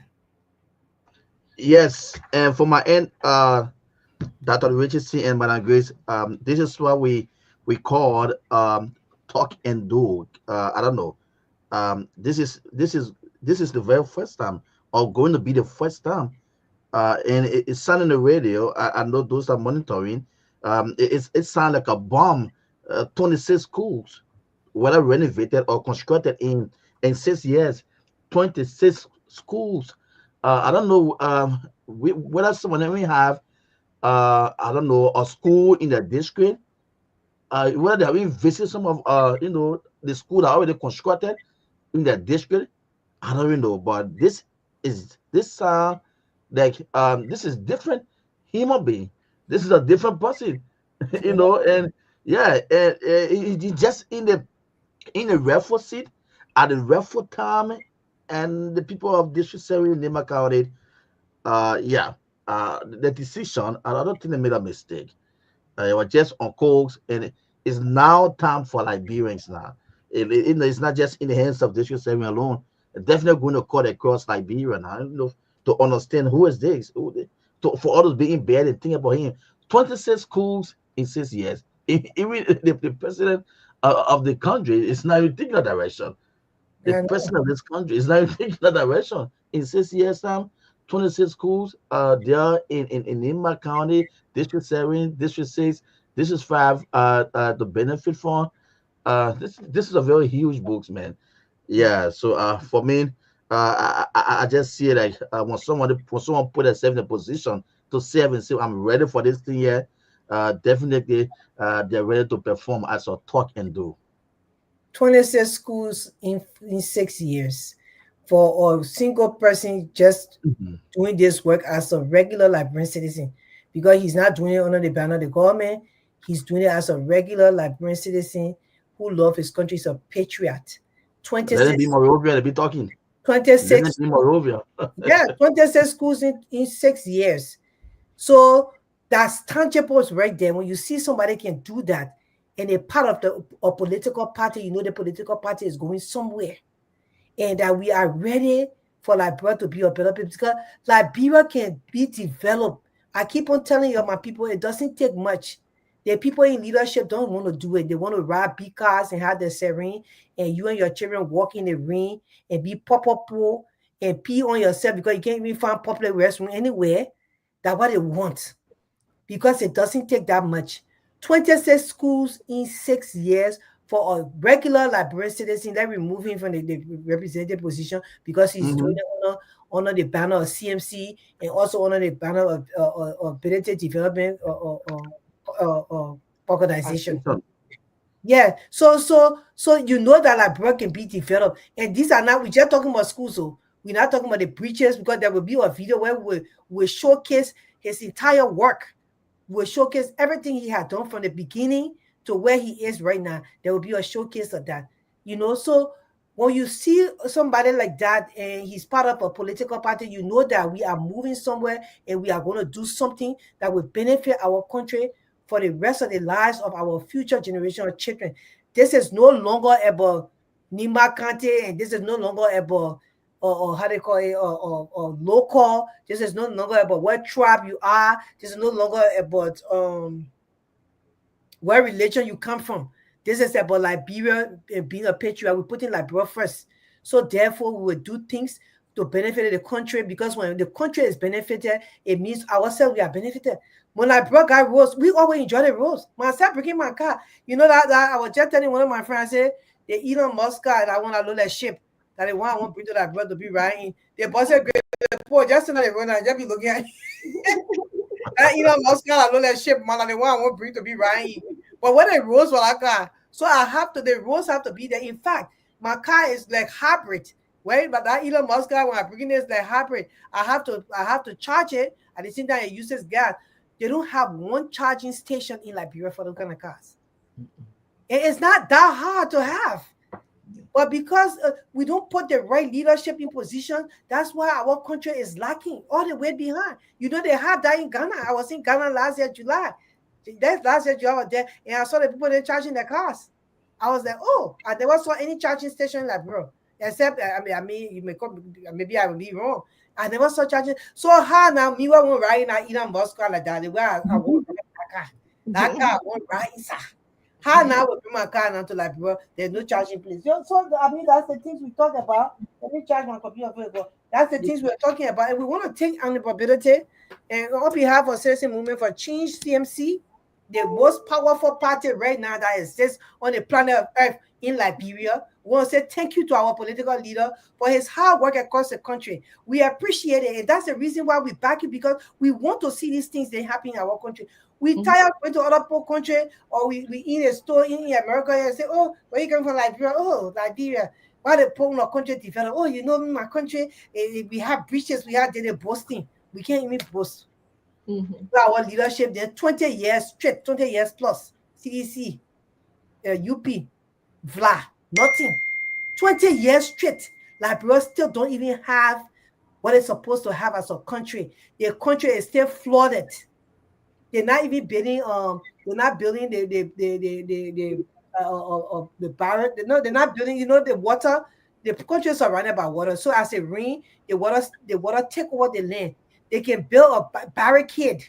Yes, and for my end, Dr. Richardson and Madam Grace, this is what we called talk and do. I don't know. This is the very first time, or going to be the first time, and it's sounding the radio. I know those are monitoring. It sounds like a bomb. 26 schools, whether renovated or constructed in 6 years. 26 schools. I don't know. Whether someone we have. I don't know, a school in the district. Whether they have even visited some of the school that are already constructed in the district. I don't even know, but this this is different human being. This is a different person, and yeah, and he just in the referee seat at the referee time, and the people of District 7 in Lima County, yeah, the decision. I don't think they made a mistake. It was just on course, and it's now time for Liberians now. It's not just in the hands of District 7 alone. It's definitely going to cut across Liberia now, to understand who is this, for others being bad and think about him. 26 schools in 6 years. Even the president of the country is not even thinking that direction. The And president of this country is not even thinking that direction. In 6 years' time, 26 schools there in Lima County, District 7, District 6, District 5, the benefit from. This is a very huge books, man. Yeah, so for me, I just see it like when someone put themselves in a position to serve and say, I'm ready for this thing here, definitely they're ready to perform as a talk and do. 26 schools in 6 years for a single person just Mhm. doing this work as a regular Liberian citizen, because he's not doing it under the banner of the government. He's doing it as a regular Liberian citizen who loves his country. He's a patriot. Let it be 26, Morovia, let be talking. Let it 26, be Morovia. yeah, 26 schools in 6 years. So that's tangible right there. When you see somebody can do that and a part of a political party, the political party is going somewhere, and that we are ready for Liberia to be a better place, because Liberia can be developed. I keep on telling you, my people, it doesn't take much. The people in leadership don't want to do it. They want to ride big cars and have their serene, and you and your children walk in the ring and be pop and pee on yourself because you can't even find public restroom anywhere. That's what they want, because it doesn't take that much. 26 schools in 6 years for a regular Liberian citizen. That remove him from the representative position, because he's doing Hmm. it under the banner of CMC, and also under the banner of ability development organization. Yeah, so that Liberia can be developed, and these are not. We just talking about schools, so we're not talking about the preachers, because there will be a video where we showcase his entire work, will showcase everything he had done from the beginning to where he is right now. There will be a showcase of that. So when you see somebody like that and he's part of a political party, you know that we are moving somewhere and we are going to do something that will benefit our country for the rest of the lives of our future generation of children. This is no longer about Nima Kante, and this is no longer about or how they call it, or local. This is no longer about what tribe you are. This is no longer about where religion you come from. This is about Liberia being a patriot. We're putting Liberia first. So therefore, we will do things to benefit the country, because when the country is benefited, it means ourselves we are benefited. When I brought our roads, we always enjoy the roads. When I started bringing my car, that I was just telling one of my friends, I said, the Elon Musk car, and I want to load that ship, that the one I want to bring to that brother to be riding. The boss said, great, poor, just in the run, I just be looking at that Elon Musk car, I load that ship, man, and the one I want to bring to be riding. But when the roads were like that, so the roads have to be there. In fact, my car is like hybrid, right? But that Elon Musk car, when I bring it, is like hybrid. I have to charge it at the same time it uses gas. They don't have one charging station in Liberia for those kind of cars. It's not that hard to have. But because we don't put the right leadership in position, that's why our country is lacking all the way behind. They have that in Ghana. I was in Ghana last year, July. That's last year, July was there, and I saw the people there charging their cars. I was like, oh, I never saw any charging station like, bro. Except, I mean, you may come, maybe I will be wrong. I never saw charging. So how now me when riding I eat on bus car like that, the way I want that car, I won't ride, sir. How now we bring my car now to like, bro, there's no charging place. So I mean, that's the things we talk about. Let me charge my computer first, but that's the things we're talking about. And we want to take unpopulability and on behalf of Citizen Movement for Change CMC, the most powerful party right now that exists on the planet of Earth in Liberia. We want to say thank you to our political leader for his hard work across the country. We appreciate it. And that's the reason why we back it, because we want to see these things that happen in our country. We tired of going to other poor country, or we in a store in America and say, oh, where you come from? Liberia? Oh, Liberia. Why the poor in our country develop? Oh, you know, my country, we have breaches, we have did boasting. We can't even boast. Our leadership there 20 years straight, 20 years plus. CDC, UP, VLA, nothing. 20 years straight. Liberia still don't even have what it's supposed to have as a country. Their country is still flooded. They're not even building they're not building the barrel. They're not building, the water. The country is surrounded by water. So as it rain, the water take over the land. They can build a barricade.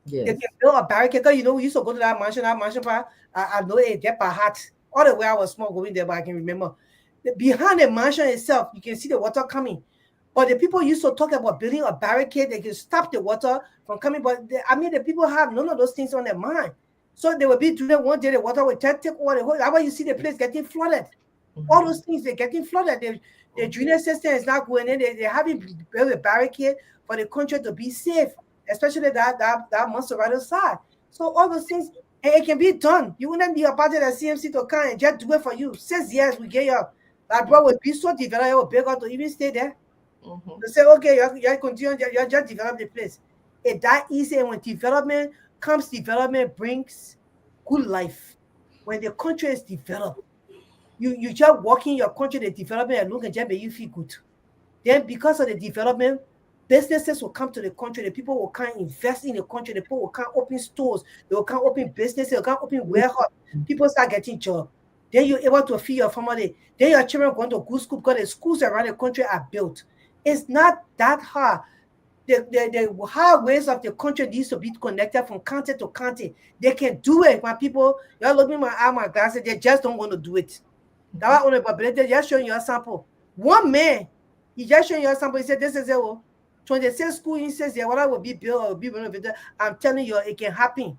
They Yes. can build a barricade. 'Cause, we used to go to that mansion part. I know it get by heart. All the way I was small going there, but I can remember. Behind the mansion itself, you can see the water coming. But the people used to talk about building a barricade. They can stop the water from coming. But the people have none of those things on their mind. So they will be doing it one day, the water will take over the whole. That's why you see the place getting flooded. All those things, they're getting flooded. The drainage system is not going in. They haven't built a barricade for the country to be safe, especially that monster right side. So all those things, and it can be done. You wouldn't be a part of the CMC to come and just do it for you. 6 years we get you. That bro will be so developed, it will beg out to even stay there. To say, okay, you continue, you just develop the place. It's that easy. And when development comes, development brings good life. When the country is developed, you just walk in your country, the development and look and just make you feel good. Then because of the development, businesses will come to the country, the people will come invest in the country, the people will come open stores, they will come open businesses, they will come open warehouse, people start getting jobs. Then you're able to feed your family. Then your children going to good school because the schools around the country are built. It's not that hard. The highways of the country needs to be connected from county to county. They can do it. When people, you're looking at my glasses, they just don't want to do it. That one on the they just showing you a sample. One man, he just showing you a sample. He said, this is it. 26 school, he says, yeah, what I will be built or will be renovated. I'm telling you, it can happen.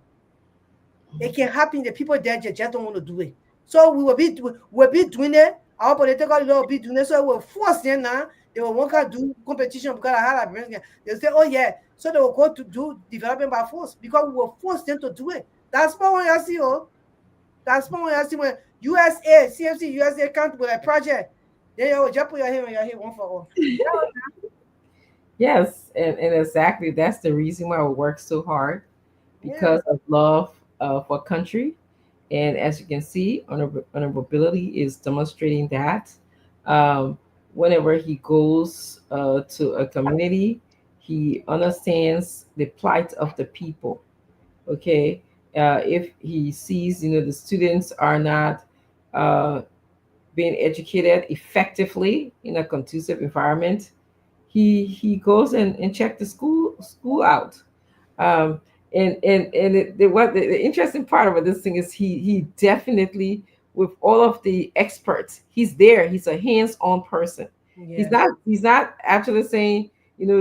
It can happen. The people there just don't want to do it. So we'll be doing it. Our political leader will be doing it. So we'll force them now. They will want to do competition because I had a brain. They'll say, oh yeah. So they will go to do development by force because we will force them to do it. That's not what I see. Oh, that's not what I see when USA, CMC, USA come with a project. Then you will just put your hand on your head one for all. Yes, and exactly that's the reason why we work so hard, Yeah. because of love for country. And as you can see, honorability is demonstrating that. Um, Whenever he goes to a community, he understands the plight of the people. Okay, if he sees, the students are not uh, being educated effectively in a conducive environment, he goes and check the school out. um, the interesting part about this thing is he definitely, with all of the experts, he's there. He's a hands-on person. Yes. He's not actually saying,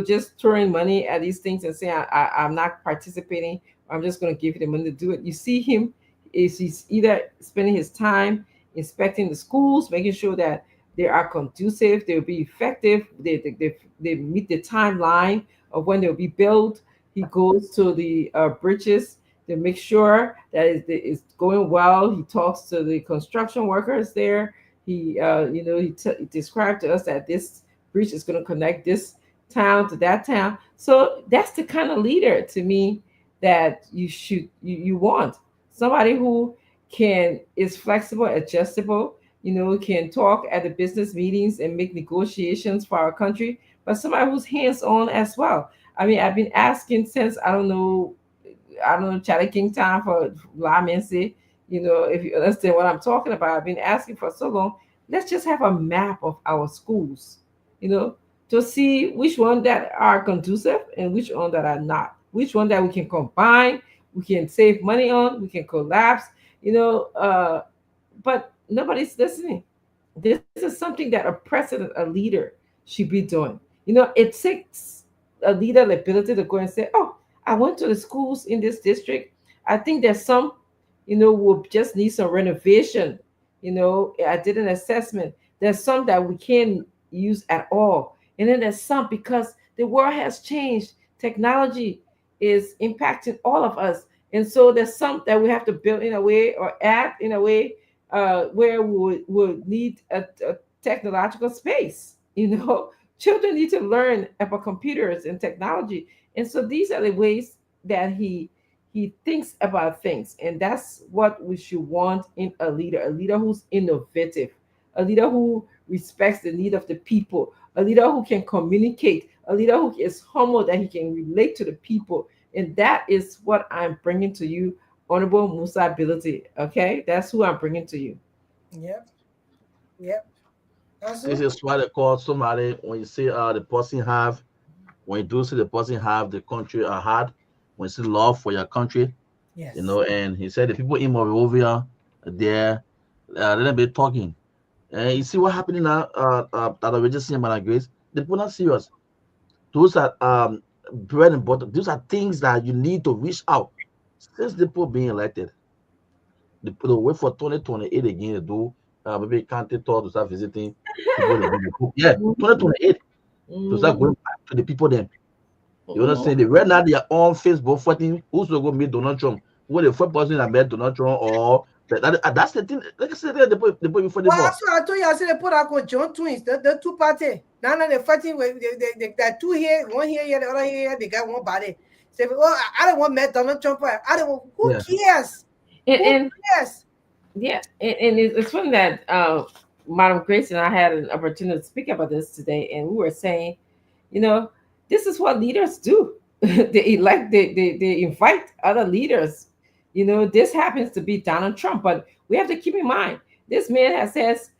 just throwing money at these things and saying I'm not participating. I'm just going to give you the money to do it. You see him is he's either spending his time inspecting the schools, making sure that they are conducive, they'll be effective, they meet the timeline of when they'll be built. He goes to the bridges to make sure that it's going well. He talks to the construction workers there. He described to us that this bridge is going to connect this town to that town. So that's the kind of leader to me that you want. Somebody who is flexible, adjustable, can talk at the business meetings and make negotiations for our country, but somebody who's hands-on as well. I mean, I've been asking since I don't know, Charlie King time for Lamency. If you understand what I'm talking about, I've been asking for so long. let's just have a map of our schools, you know, to see which one that are conducive and which one that are not, which one that we can combine, we can save money on, we can collapse, you know. But nobody's listening. This is something that a president, a leader should be doing. You know, it takes a leader the ability to go and say, oh, I went to the schools in this district. I think there's some, you know, will just need some renovation. You know, I did an assessment. There's some that we can't use at all. And then there's some because the world has changed. Technology is impacting all of us. And so there's some that we have to build in a way or add in a way where we would need a technological space. You know, children need to learn about computers and technology, and so these are the ways that he thinks about things, and that's what we should want in a leader who's innovative, a leader who respects the need of the people, a leader who can communicate, a leader who is humble, that he can relate to the people, and that is what I'm bringing to you, Honorable Musa Ability. Okay, that's who I'm bringing to you. Yep. Yep. This Also, is why they call somebody when you say the person have, when you do see the person have the country at heart, when you see love for your country, you yes. know. And he said the people in Morovia there, let them be talking. And you see what happening now, that we just seen by Grace. They put not serious. Those are bread and butter. Those are things that you need to reach out. Since the people being elected, they wait for 2028 again to do maybe county tour to start visiting people. Yeah, Mhm. 2028 to start Mhm. going back to the people then. You Mhm. understand? They right now they are on Facebook fighting who's going to meet Donald Trump. Who the first person that met Donald Trump or that's the thing. Like I said, they put before the Well, ball. also, I told you, I said they put out on John twins, the two party. Now they're fighting with they got two here, one here, the other here. They got one body. Say, oh, I don't want Matt Donald Trump. I don't want. Who Yeah, cares? Who And cares? yeah, and it's funny that Madam Grace and I had an opportunity to speak about this today, and we were saying, you know, this is what leaders do. They elect, they invite other leaders. You know, this happens to be Donald Trump, but we have to keep in mind this man has says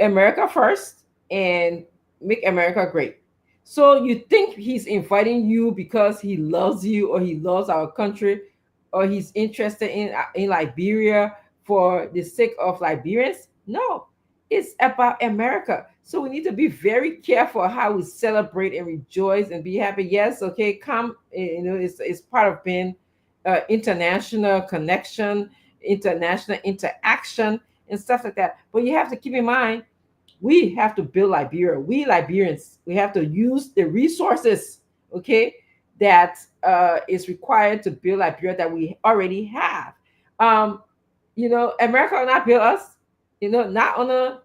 America first and make America great. So you think he's inviting you because he loves you or he loves our country or he's interested in Liberia for the sake of Liberians? No, it's about America. So we need to be very careful how we celebrate and rejoice and be happy. Yes, okay, come, you know, it's part of being international connection, international interaction, and stuff like that. But you have to keep in mind we have to build Liberia. We Liberians, we have to use the resources, okay, that is required to build Liberia that we already have. Um, you know, America will not build us, you know, not on a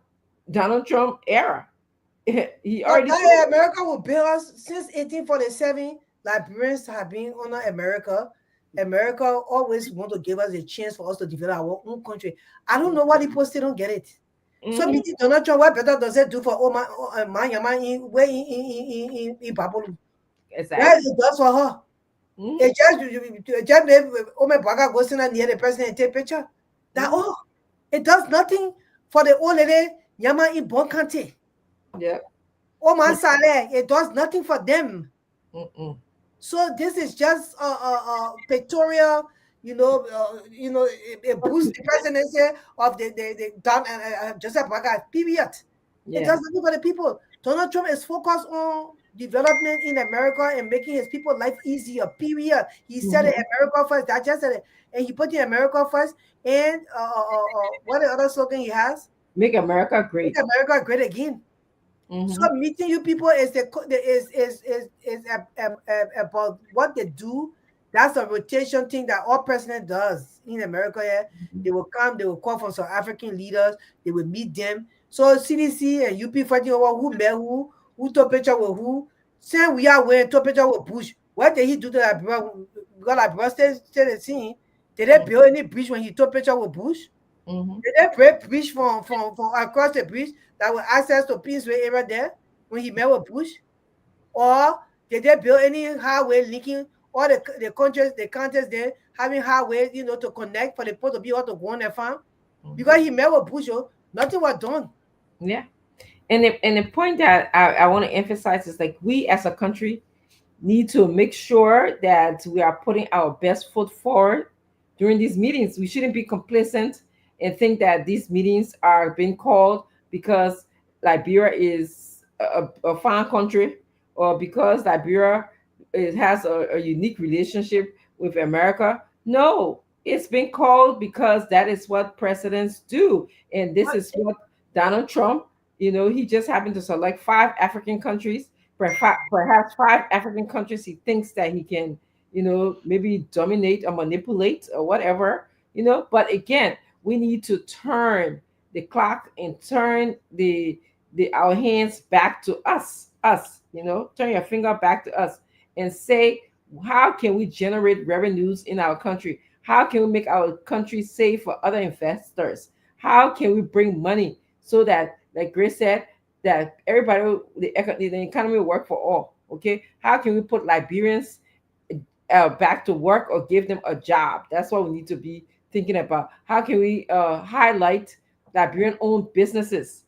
Donald Trump era. He But already told America will build us since 1847. Liberians have been under America. America always want to give us a chance for us to develop our own country. I don't know why the people still don't get it. us. So, Hmm. meeting Donald Trump, what better does it do for my in where in Babylon? Where Exactly. it does for her? Hmm. It just made my baga go sit near the president and take picture. That Hmm. all. It does nothing for the old lady Yama in Bon County. Yeah. Oh my Saleh, it does nothing for them. Mm-mm. So this is just pictorial, it boosts the presidency of the Don Joseph Baga. Period. It Yeah. does nothing for the people. Donald Trump is focused on development in America and making his people life easier. Period. He said it Hmm. America first. I just said it, and he put the America first. And what the other slogan he has? Make America Make great. America great again. So Hmm. meeting you people is about what they do. That's a rotation thing that all president does in America. Yeah, they will come, they will call for some African leaders, they will meet them. So CDC and UP fighting over who met who took picture with who. Same we are wearing took picture with Bush. What did he do to that bro? Because that bro stay the scene. Did they build any bridge when he took picture with Bush? Hmm. Did they break bridge from across the bridge that will access to Peaceway area there when he met with Bush? Or did they build any highway linking all the countries there having highways, to connect for the people to be able to go on their farm? Because he met with Bush, nothing was done. Yeah. And the point that I want to emphasize is like we as a country need to make sure that we are putting our best foot forward during these meetings. We shouldn't be complacent and think that these meetings are being called because Liberia is a foreign country, or because Liberia has a unique relationship with America. No, it's been called because that is what presidents do. And this is what Donald Trump, he just happened to select five African countries, perhaps five African countries he thinks that he can, maybe dominate or manipulate or whatever, But again, we need to turn the clock and turn the our hands back to us, turn your finger back to us and say, how can we generate revenues in our country? How can we make our country safe for other investors? How can we bring money so that, like Grace said, that everybody, the economy will work for all. Okay, how can we put Liberians back to work or give them a job? That's what we need to be thinking about. How can we highlight Liberian owned businesses?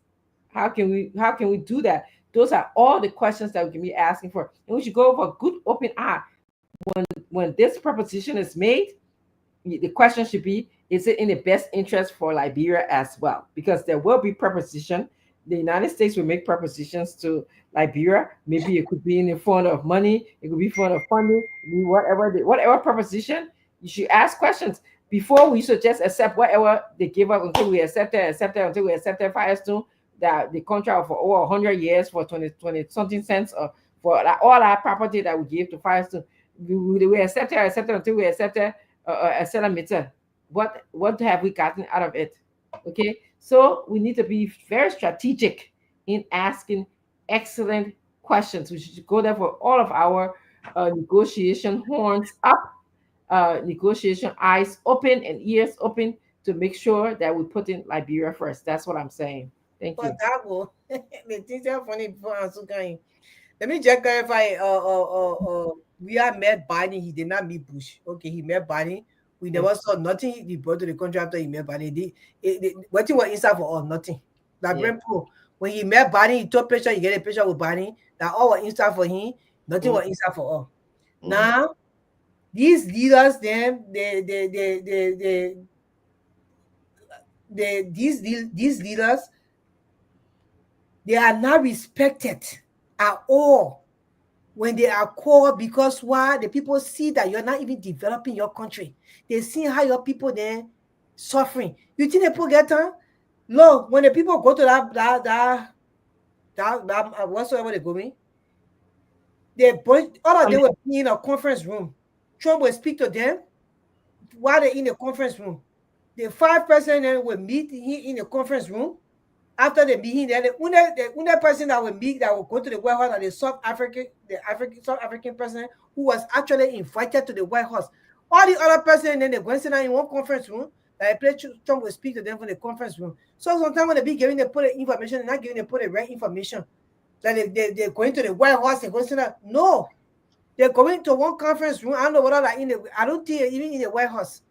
How can we do that? Those are all the questions that we can be asking for, and we should go over a good open eye when this proposition is made. The question should be, is it in the best interest for Liberia as well? Because there will be proposition. The United States will make propositions to Liberia. Maybe it could be in the form of money, it could be in the form of funding, whatever proposition. You should ask questions before we should just accept whatever they give us until we accept it, until we accept it. Firestone, that the contract for over 100 years for 20 something cents, or for all our property that we give to Firestone. We accept it until we accept it, a centimeter. What have we gotten out of it? Okay, so we need to be very strategic in asking excellent questions. We should go there for all of our negotiation horns up, negotiation eyes open and ears open, to make sure that we put in Liberia first. That's what I'm saying. Thank you. But that will the things are funny before answer going. Let me just clarify. We are met Biden. He did not meet Bush. Okay, he met Biden. We never saw nothing he brought to the country after he met Biden. What was inside for all? Nothing. Like Pro, when he met Biden, he took picture. He get a picture with Biden. That all was inside for him. Nothing was inside for all. Now, these leaders, these leaders, they are not respected at all when they are called, because why? The people see that you're not even developing your country. They see how your people then suffering. You think the people get time? No, when the people go to that whatsoever they go in, all of them will be in a conference room. Trump will speak to them while they're in the conference room. The 5 presidents will meet in the conference room. After the meeting, then the only person that will meet, that will go to the White House, are the South African president, who was actually invited to the White House. All the other presidents, then they go and sit down in one conference room. Trump will speak to them from the conference room. So sometimes when they be giving, they put the information, they're not giving, they put the right information. Like they're going to the White House and going to that. No, they're going to one conference room. I don't know what are in the. I don't think even in the White House.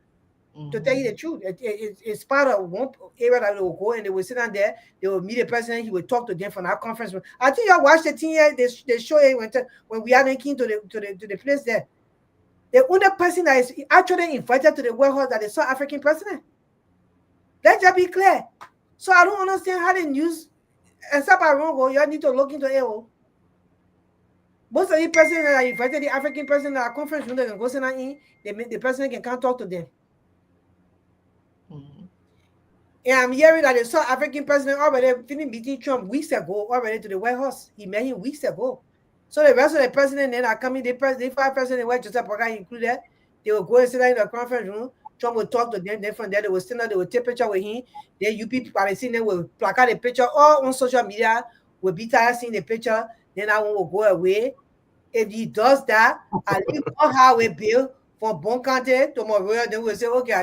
To tell you the truth, it's part of one area that they will go and they will sit down there. They will meet the president. He will talk to them from that conference room. I think you watched the thing here. They show it when we are linking to the place there. The only person that is actually invited to the White House that is South African president. Let's just be clear. So I don't understand how the news, except I wrong, you need to look into it. Most of the presidents that are invited, the African president at a conference room, they can go sit down in. The president can come talk to them. And I'm hearing that the South African president already finished meeting Trump weeks ago, already to the White House. He met him weeks ago. So the rest of the president then are coming, the 5 presidents, where Joseph Boakai included, they will go and sit down in the conference room. Trump will talk to them. Then from there, they will stand up, they will take picture with him. Then you people are seeing them, will placard the picture, all on social media, will be tired seeing the picture. Then that one will go away. If he does that, I leave one highway bill from Bon County to Monroe, then we'll say, okay, I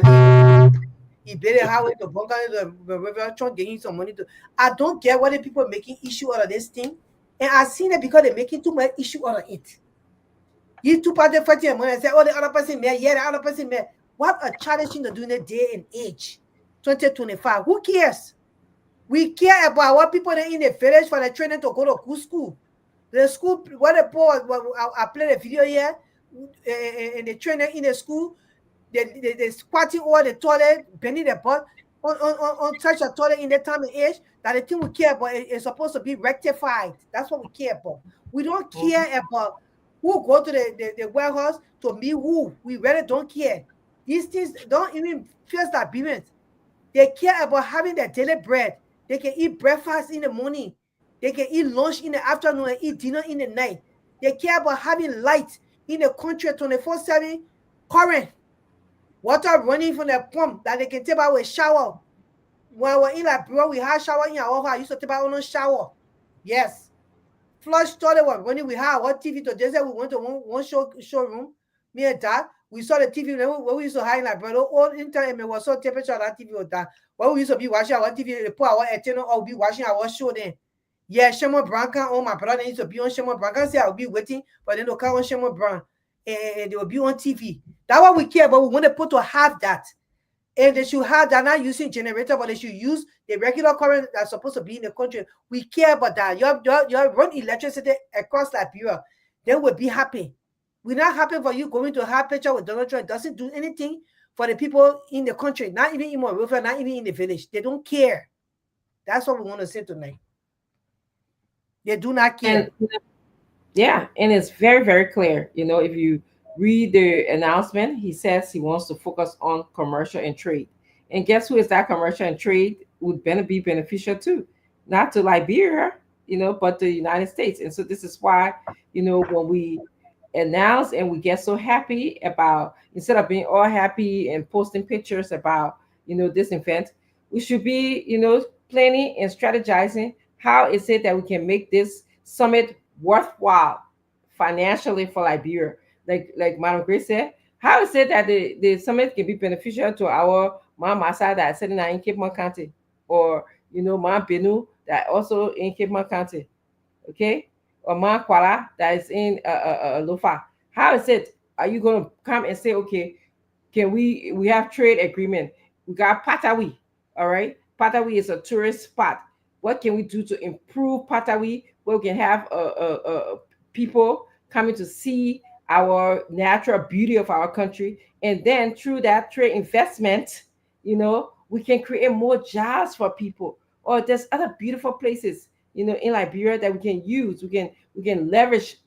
leave. He paid a highway to Bon County to Monroe, Trump getting some money to. I don't get why the people making issue out of this thing. And I've seen it because they're making too much issue out of it. You two parties fighting money and say, oh, the other person may, yeah, the other person may. What a challenge to do in a day and age. 2025. Who cares? We care about what people in the village for the training to go to good school. The school, what the poor, I played a video here, and the trainer in the school, they squatting over the toilet, bending the butt on such a toilet in the time and age that the thing we care about is supposed to be rectified. That's what we care about. We don't care about who go to the warehouse to meet who. We really don't care. These things don't even feel that appearance. They care about having their daily bread. They can eat breakfast in the morning. They can eat lunch in the afternoon and eat dinner in the night. They care about having light in the country 24/7, current, water running from the pump that they can take out a shower. When we're in Liberia, we have shower in our house. I used to take out a shower. Yes. Flush toilet was running. We had our TV to just we went to one showroom. Me and Dad, we saw the TV when we used to hide in Liberia. All internet it was so temperature that TV was that. When we used to be watching our TV, they put our antenna or be watching our show then. Yeah, Shemo Branca, oh my brother used to be on Shemo Branca. Say I'll be waiting, but then they'll come on Shemo Branca and they will be on TV. That's what we care about. We want people to have that. And they should have, they're not using generator, but they should use the regular current that's supposed to be in the country. We care about that. You run electricity across Liberia, then we'll be happy. We're not happy for you going to have picture with Donald Trump. It doesn't do anything for the people in the country, not even in Monrovia, not even in the village. They don't care. That's what we want to say tonight. They do not care. And it's very, very clear. If you read the announcement, he says he wants to focus on commercial and trade. And guess who is that commercial and trade would be beneficial to? Not to Liberia, but the United States. And so this is why, when we announce and we get so happy about, instead of being all happy and posting pictures about, this event, we should be, planning and strategizing how is it that we can make this summit worthwhile financially for Liberia. Like Madam Grace said, how is it that the summit can be beneficial to our Mama Masa that's sitting in Cape Mon County, or Ma Benu that also in Cape Mon County, okay, or Ma Kwala that is in Lofa? How is it? Are you going to come and say, okay, can we have trade agreement? We got Patawi, all right. Patawi is a tourist spot. What can we do to improve Patawi, where we can have people coming to see our natural beauty of our country, and then through that trade investment, we can create more jobs for people. Or there's other beautiful places, in Liberia that we can use. We can leverage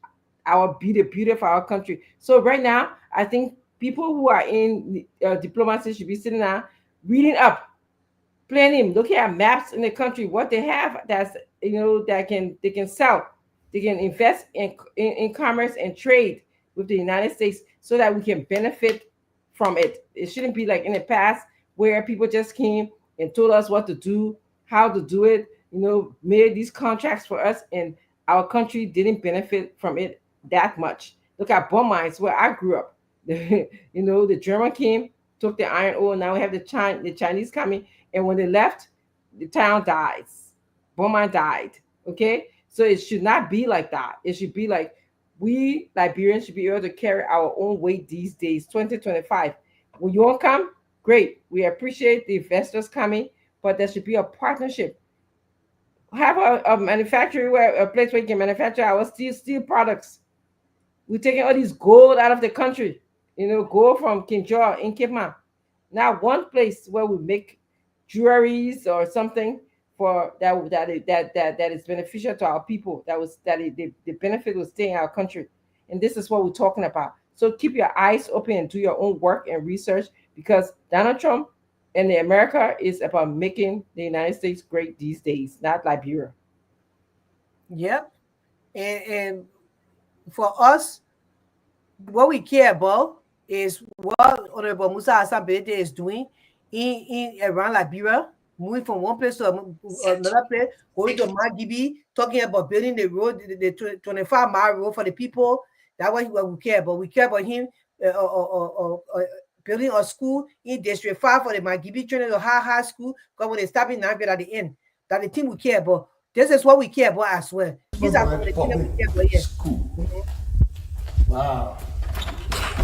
our beauty of our country. So right now, I think people who are in diplomacy should be sitting down, reading up, planning, looking at maps in the country, what they have that's that they can sell, they can invest in commerce and trade with the United States, so that we can benefit from it. It shouldn't be like in the past where people just came and told us what to do, how to do it, made these contracts for us, and our country didn't benefit from it that much. Look at Bon Mines, where I grew up. The German came, took the iron ore. Now we have the Chinese coming, and when they left, the town dies. Bon Mine died. Okay, so it should not be like that. It should be like, we Liberians should be able to carry our own weight these days, 2025. When you won't come, great. We appreciate the investors coming, but there should be a partnership. Have a manufacturing, a place where you can manufacture our steel products. We're taking all these gold out of the country, gold from Kinjor in Cape Town. Now one place where we make jewelries or something for that is beneficial to our people, the benefit will stay in our country. And this is what we're talking about. So keep your eyes open and do your own work and research, because Donald Trump and the America is about making the United States great these days, not Liberia. Yep. And for us, what we care about is what Honorable Musa Hassan Bede is doing in around Liberia, moving from one place to another place, going to Magibi, talking about building the road, the 25-mile road for the people. That's what we care about. We care about him building a school in District 5 for the Magibi children to high school, because when they stop in Nigeria at the end, that's the thing we care about. This is what we care about as well. These are the things that we care about here. Mm-hmm. Wow.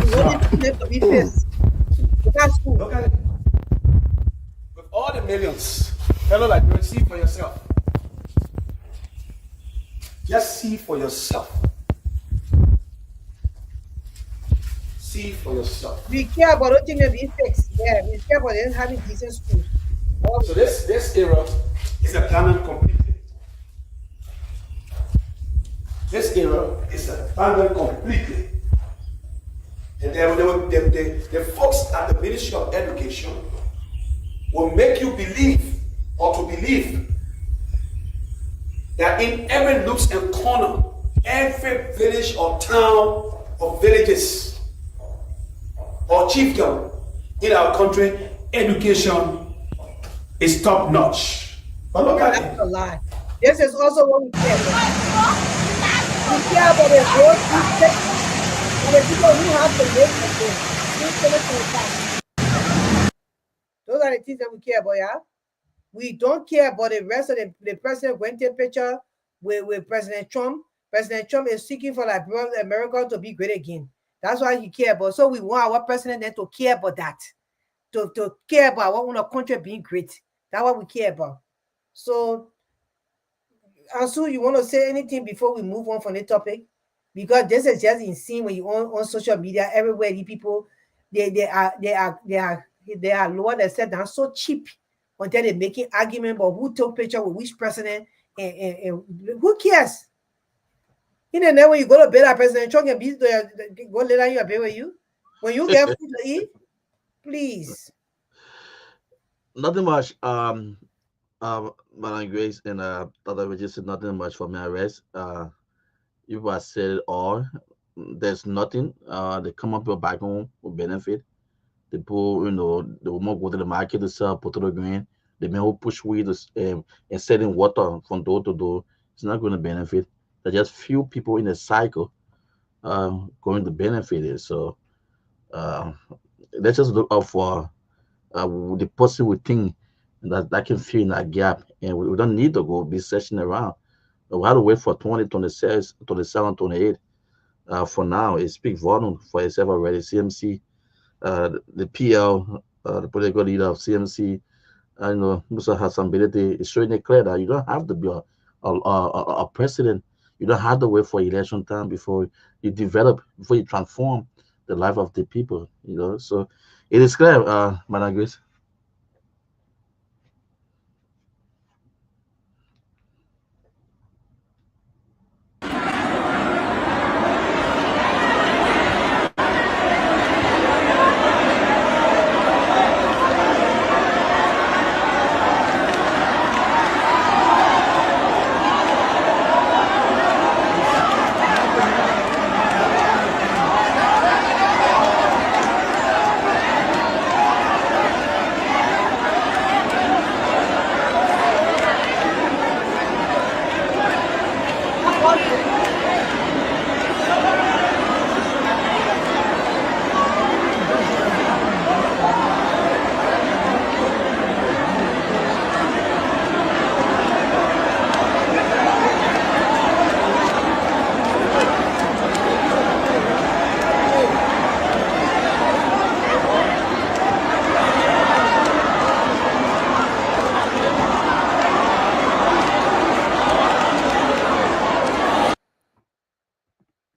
We want them to be first. That's cool. Look at it. With all the millions Hello, Liberia. See for yourself. Just see for yourself. See for yourself. We care about the thing that we fix. Yeah, we care about them having decent schools. So this era is abandoned completely. This era is abandoned completely. And the folks at the Ministry of Education will make you believe or to believe that in every nooks and corner, every village or town or villages or chiefdom in our country, education is top notch. But look at That's it. a lie. This is also what we care about. We care about the road we fix and the people who have to live again. Those are the things that we care about, yeah? We don't care about the rest of the president went to picture with President Trump. President Trump is seeking for like America to be great again. That's why he care about. So we want our president then to care about that. To care about our own country being great. That's what we care about. So Ansu, you want to say anything before we move on from the topic? Because this is just insane when you on social media everywhere. The people they are lower than said they're so cheap until they're making argument about who took picture with which president and who cares? You know, when you go to bed, a President Trump can be go lay down your bed with you. When you get food to eat, please. Nothing much. Madam Grace and Dr. Regis said nothing much for me. I rest. You have said it all. There's nothing. They come up here back home will benefit. The people, they will more go to the market to sell potato grain. The men who push weed and selling water from door to door. It's not going to benefit. There's just few people in the cycle going to benefit it. So uh, let's just look out for the person we think that can fill in that gap, and we don't need to go be searching around. We have to wait for 2026, 27, 28. For now, it speaks volume for itself already. CMC, the PL, the political leader of CMC, Musa Hassan ability is showing it clear that you don't have to be a president. You don't have to wait for election time before you develop, before you transform the life of the people. So it is clear, Madam Grace.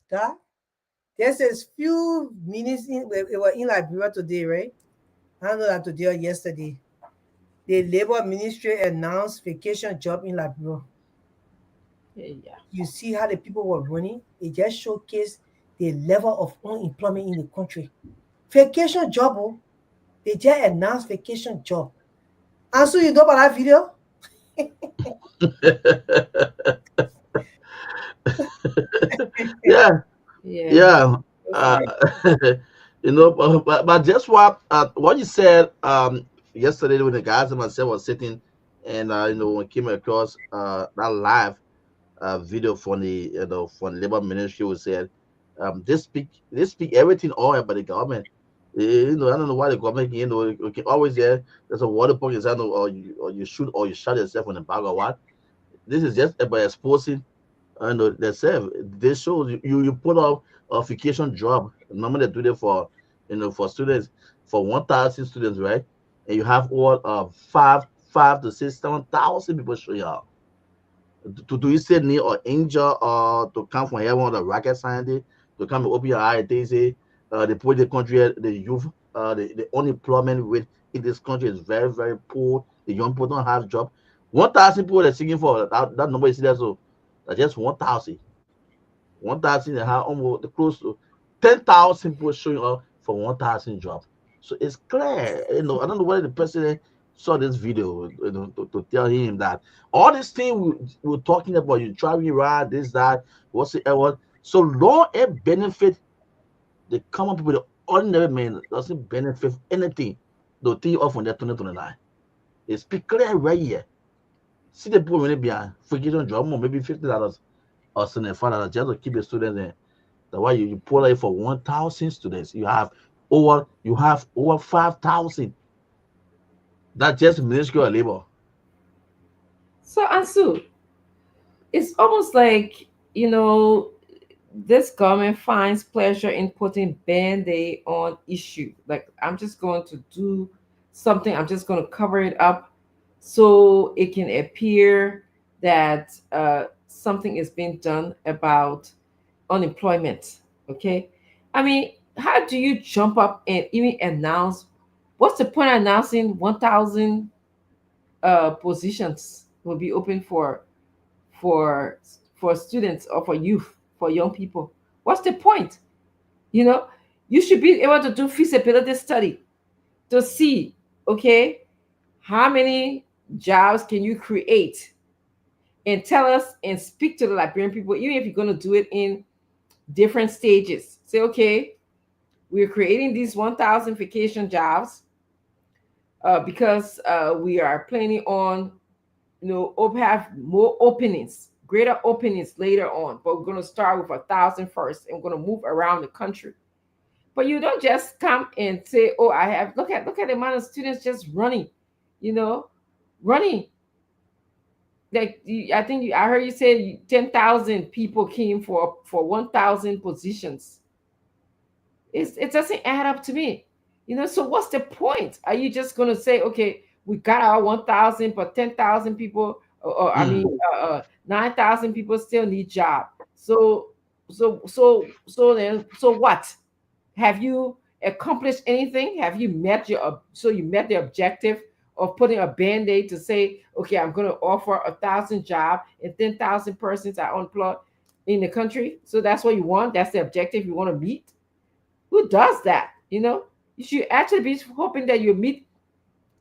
That this is few minutes in we were in Liberia today, right? I don't know that today or yesterday. The Labor Ministry announced vacation job in Liberia. Yeah. You see how the people were running? It just showcased the level of unemployment in the country. Vacation job, oh, they just announced vacation job. And so you know about that video? Yeah, Yeah. yeah. That's Uh, right. but just what you said yesterday when the guys and myself was sitting, and when came across that live video from the from labor ministry who said they speak everything all about the government. I don't know why the government you can always there's a water pump inside or you shoot or you shot yourself in the back or what. This is just about exposing. I know themselves. They show you put up a vacation job. Normally they do that for for students for 1,000 students, right? And you have all 5 to 6, 7,000 people showing up. Do you say need an angel to come from heaven, the rocket scientist to come and open your eye? They say the poor the country, the youth, the unemployment rate in this country is very, very poor. The young people don't have job. 1,000 people they're seeking for that number is there, so that's just 1,000. 1,000 they have almost close to 10,000 people showing up for 1,000 job. So it's clear, I don't know whether the president saw this video, to tell him that all these things we're talking about, you driving around, this, that, whatsoever, so long it benefit the common people, the ordinary man doesn't benefit anything. They'll take off on their 2029. It's clear right here. See the people really behind freaking job, maybe $50 or $75 just to keep the students in. That's why you pull it for 1,000 students. You have over 5,000. That's just minuscule labor. So Ansu, it's almost like, this government finds pleasure in putting band-aid on issue. Like, I'm just going to do something, I'm just going to cover it up so it can appear that something is being done about unemployment. Okay. I mean, how do you jump up and even announce? What's the point of announcing 1,000 positions will be open for for students or for youth, for young people? What's the point? You know, you should be able to do feasibility study to see, okay, how many jobs can you create, and tell us and speak to the Liberian people, even if you're going to do it in different stages. Say, okay, we're creating these 1,000 vacation jobs because we are planning on, have more openings, greater openings later on. But we're going to start with 1,000 first, and we're going to move around the country. But you don't just come and say, "Oh, I have." Look at the amount of students just running, running. Like, I heard you say 10,000 people came for 1,000 positions. It doesn't add up to me. So what's the point? Are you just going to say, okay, we got our 1,000, but 10,000 people, or 9,000 people still need job. So what? Have you accomplished anything? Have you met the objective of putting a band-aid to say, okay, I'm going to offer 1,000 jobs and 10,000 persons are unemployed in the country? So that's what you want? That's the objective you want to meet? Who does that? You should actually be hoping that you meet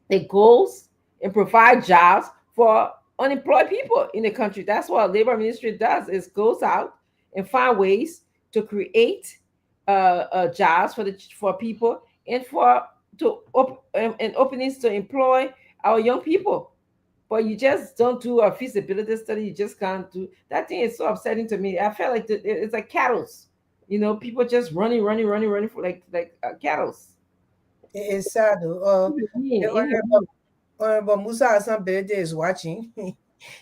the goals and provide jobs for unemployed people in the country. That's what labor ministry does, is goes out and find ways to create jobs for people, and and openings to employ our young people. But you just don't do a feasibility study. You just can't do that. Thing is so upsetting to me. I feel like it's like cattle. People just running for like cattle. It's sad though. Honorable Musa Hassan Berede is watching.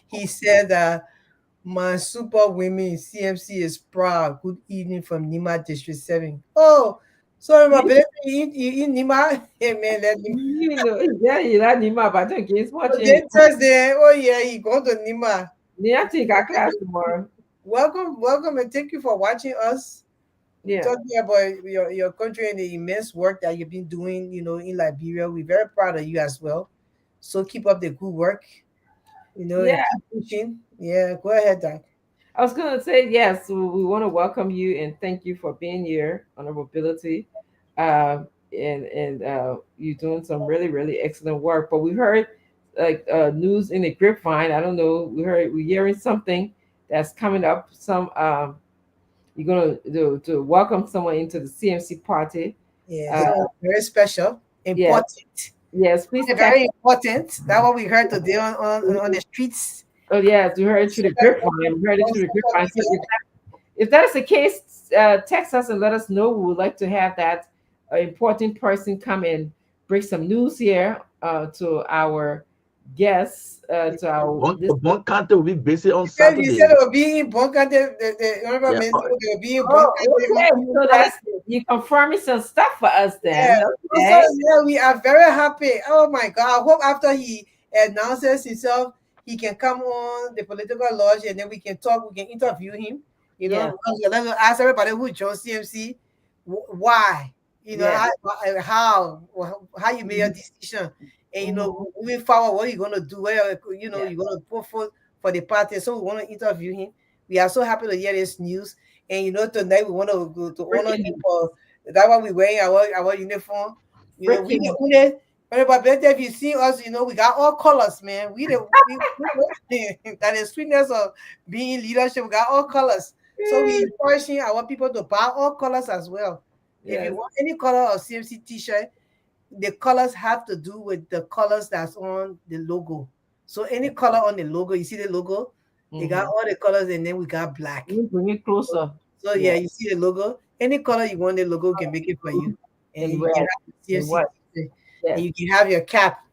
He said, my super women CMC is proud. Good evening from Nima District 7. Oh, sorry, my baby in Nima. Hey, man, let him. Yeah, Nima, but I guess watching. Okay, Thursday. Oh, yeah, he going to Nima. Yeah, I think I class tomorrow. Welcome, and thank you for watching us. Yeah. Talking about your country and the immense work that you've been doing, in Liberia. We're very proud of you as well. So keep up the good work. Yeah. And keep pushing. Yeah, go ahead, Doc. I was going to say, yes, we want to welcome you and thank you for being here on our mobility. And you're doing some really, really excellent work. But we heard news in the grapevine. I don't know. We're hearing something that's coming up. You're going to welcome someone into the CMC party. Yeah, very special, important. Yes, please. Very important. That's what we heard today on the streets. Oh yes, we heard it through the grapevine. We heard it through the grapevine. So if that is the case, text us and let us know. We would like to have that important person come and bring some news here to our guests, to our Boncante will be busy on Saturday. You said it will be in Boncante. The honorable minister will be in Boncante. Okay, so that's you confirming some stuff for us then. Yeah, we are very happy. Oh my God! I hope after he announces himself, he can come on the political lodge and then we can talk, we can interview him. You know, let me ask everybody who joined CMC, why, you know, how you made your decision, and you know, moving forward, what are you gonna do? Where you know you're gonna put forth for the party. So we want to interview him. We are so happy to hear this news, and you know, tonight we want to go to honor him for that. Why we wearing our uniform. You know, we the only. But better if you see us, you know, we got all colors, man. That is sweetness of being leadership. We got all colors. So we encouraging our people to buy all colors as well. If you want any color of CMC t-shirt, the colors have to do with the colors that's on the logo. So any color on the logo, you see the logo, they got all the colors, and then we got black. Bring it closer. So yeah, you see the logo. Any color you want, the logo can make it for you, and you can have the CMC t-shirt, and you can have your cap.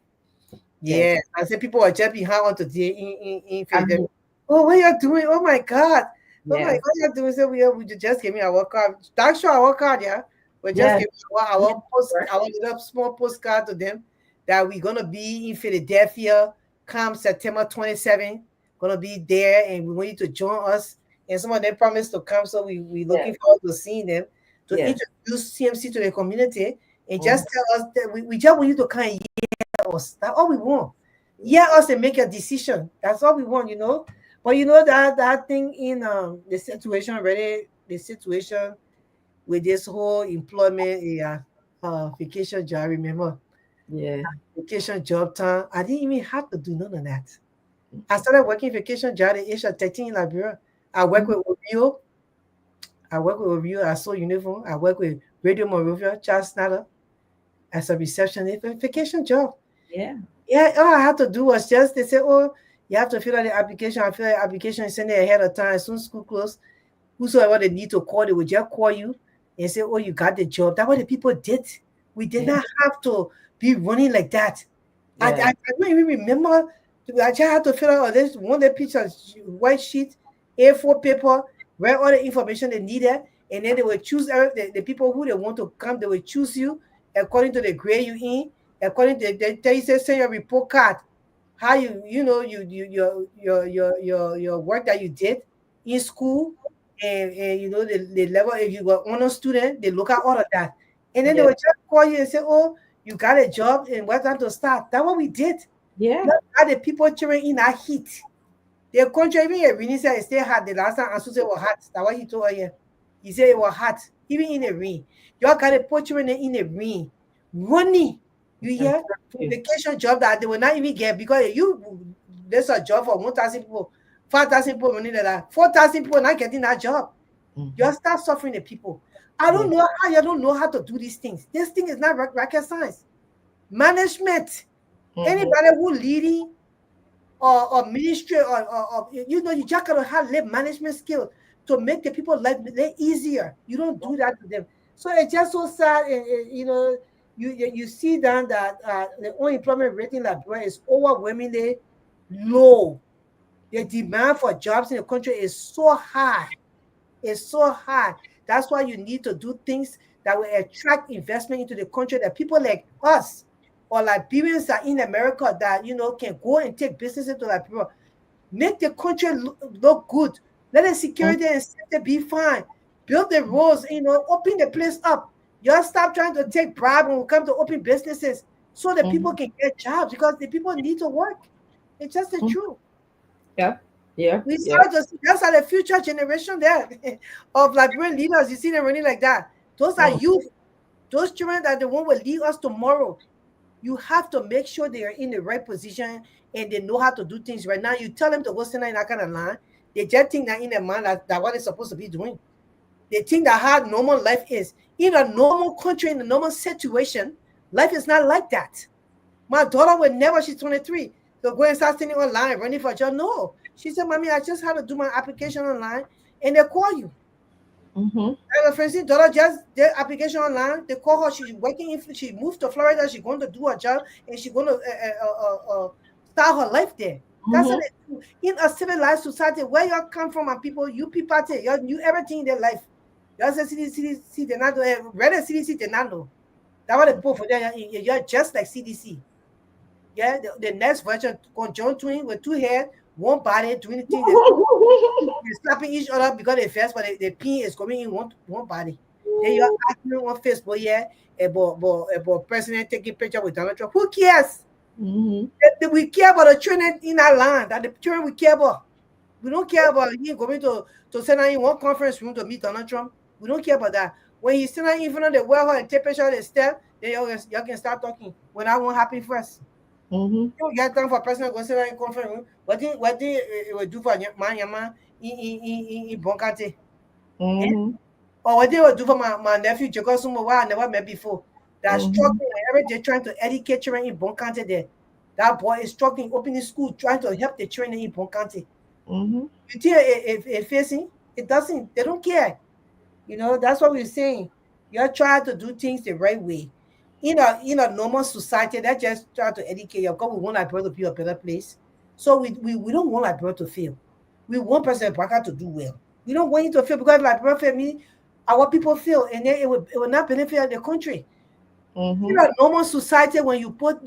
Yeah, I said people are just behind on today in Facebook. Oh, what you doing? Oh my God. Oh my God, you're doing so we just gave me our card. That's sure our card, yeah. We just gave our little small postcard to them that we're gonna be in Philadelphia come September 27th. Gonna be there, and we want you to join us. And some of them promised to come, so we looking forward to seeing them to introduce CMC to the community and just tell us that we just want you to come and hear us. That's all we want. Hear us and make a decision. That's all we want, you know. But you know that thing in the situation already, the situation with this whole employment vacation job, remember? Yeah. Vacation job time. I didn't even have to do none of that. I started working vacation job at the age of 13 in Liberia. I work with Ovio. I saw uniform. I work with Radio Monrovia, Charles Snyder as a receptionist. A vacation job. Yeah. Yeah, all I had to do was just, they say, oh, you have to fill out the application. I fill out the application and send it ahead of time. As soon as school closed, whosoever they need to call, they would just call you and say, oh, you got the job. That's what the people did. We did not have to be running like that. I don't even remember. I just had to fill out this one day picture, white sheet, A4 paper, write all the information they needed, and then they will choose the people who they want to come. They will choose you according to the grade you in, according to they tell you, say send your report card, how you know your work that you did in school, and you know the level. If you were honor student, they look at all of that, and then they will just call you and say, oh, you got a job and what time to start. That's what we did. Yeah. Not the people cheering in that heat. The country, even if Winnie said it stay hot, the last time Asu said it was hot. That's what he told her. Yeah. He said it was hot, even in the rain. Y'all got to put you in the rain. Running. You hear? Vacation job that they will not even get because there's a job for 1,000 people, 5,000 people running that. 4,000 people not getting that job. You start suffering the people. I don't know how you don't know how to do these things. This thing is not rocket science. Management. Anybody who leading or ministry or you know, you just gotta have management skills to make the people life easier. You don't do that to them. So it's just so sad, and you know, you see then that the unemployment rate in Liberia is overwhelmingly low. The demand for jobs in the country is so high. It's so high. That's why you need to do things that will attract investment into the country, that people like us or Liberians that in America that, you know, can go and take business into Liberia. Make the country look good. Let the security and safety be fine. Build the roads, you know, open the place up. Just stop trying to take bribe when we come to open businesses so that people can get jobs, because the people need to work. It's just the truth. Yeah. Yeah. We start to see that's the future generation there of Liberian leaders. You see them running like that. Those are youth. Those children are the one will lead us tomorrow. You have to make sure they are in the right position and they know how to do things right now. You tell them to go stand in that kind of line, they just think that in their mind that what they're supposed to be doing. They think that how normal life is. In a normal country, in a normal situation, life is not like that. My daughter would never, she's 23, so go and start standing online running for a job. No. She said, Mommy, I just had to do my application online, and they call you. And for instance, daughter just did application online. They call her. She's working. She moved to Florida. She's going to do a job, and she's going to start her life there. That's what they do. In a civilized society where you come from, and people, you people, you knew everything in their life. That's a CDC. They not know. Rather CDC, they not know. That's what they put for them. You're just like CDC. Yeah, the next version, conjoined twin with two heads, one body doing the thing. They're slapping each other because they first, but the pin is coming in one body. Then you're asking on Facebook, yeah, about president taking picture with Donald Trump. Who cares? Mm-hmm. We care about the children in our land, that the children we care about. We don't care about him going to send out in one conference room to meet Donald Trump. We don't care about that. When he's standing in front of the warehouse and take picture of the step, then y'all can start talking. When that won't happen first. Mm-hmm. You don't get time for a person to go sit down in conference room. What did it will do for my in Boncante? Eh? Mm-hmm. Or what did it do for my nephew Jacob Sumo, who I never met before? That's Mm-hmm. struggling whenever they're trying to educate children in Boncante there. That boy is struggling, opening school, trying to help the children in Boncante. Mm-hmm. You think it facing? It doesn't. They don't care. That's what we're saying. You're trying to do things the right way. In a normal society, that just try to educate you because we want our brother to be a better place. So we don't want our brother to fail. We want President Barker to do well. We don't want him to fail because like brother me, our people fail, and then it will not benefit the country. In Mm-hmm. a normal society, when you put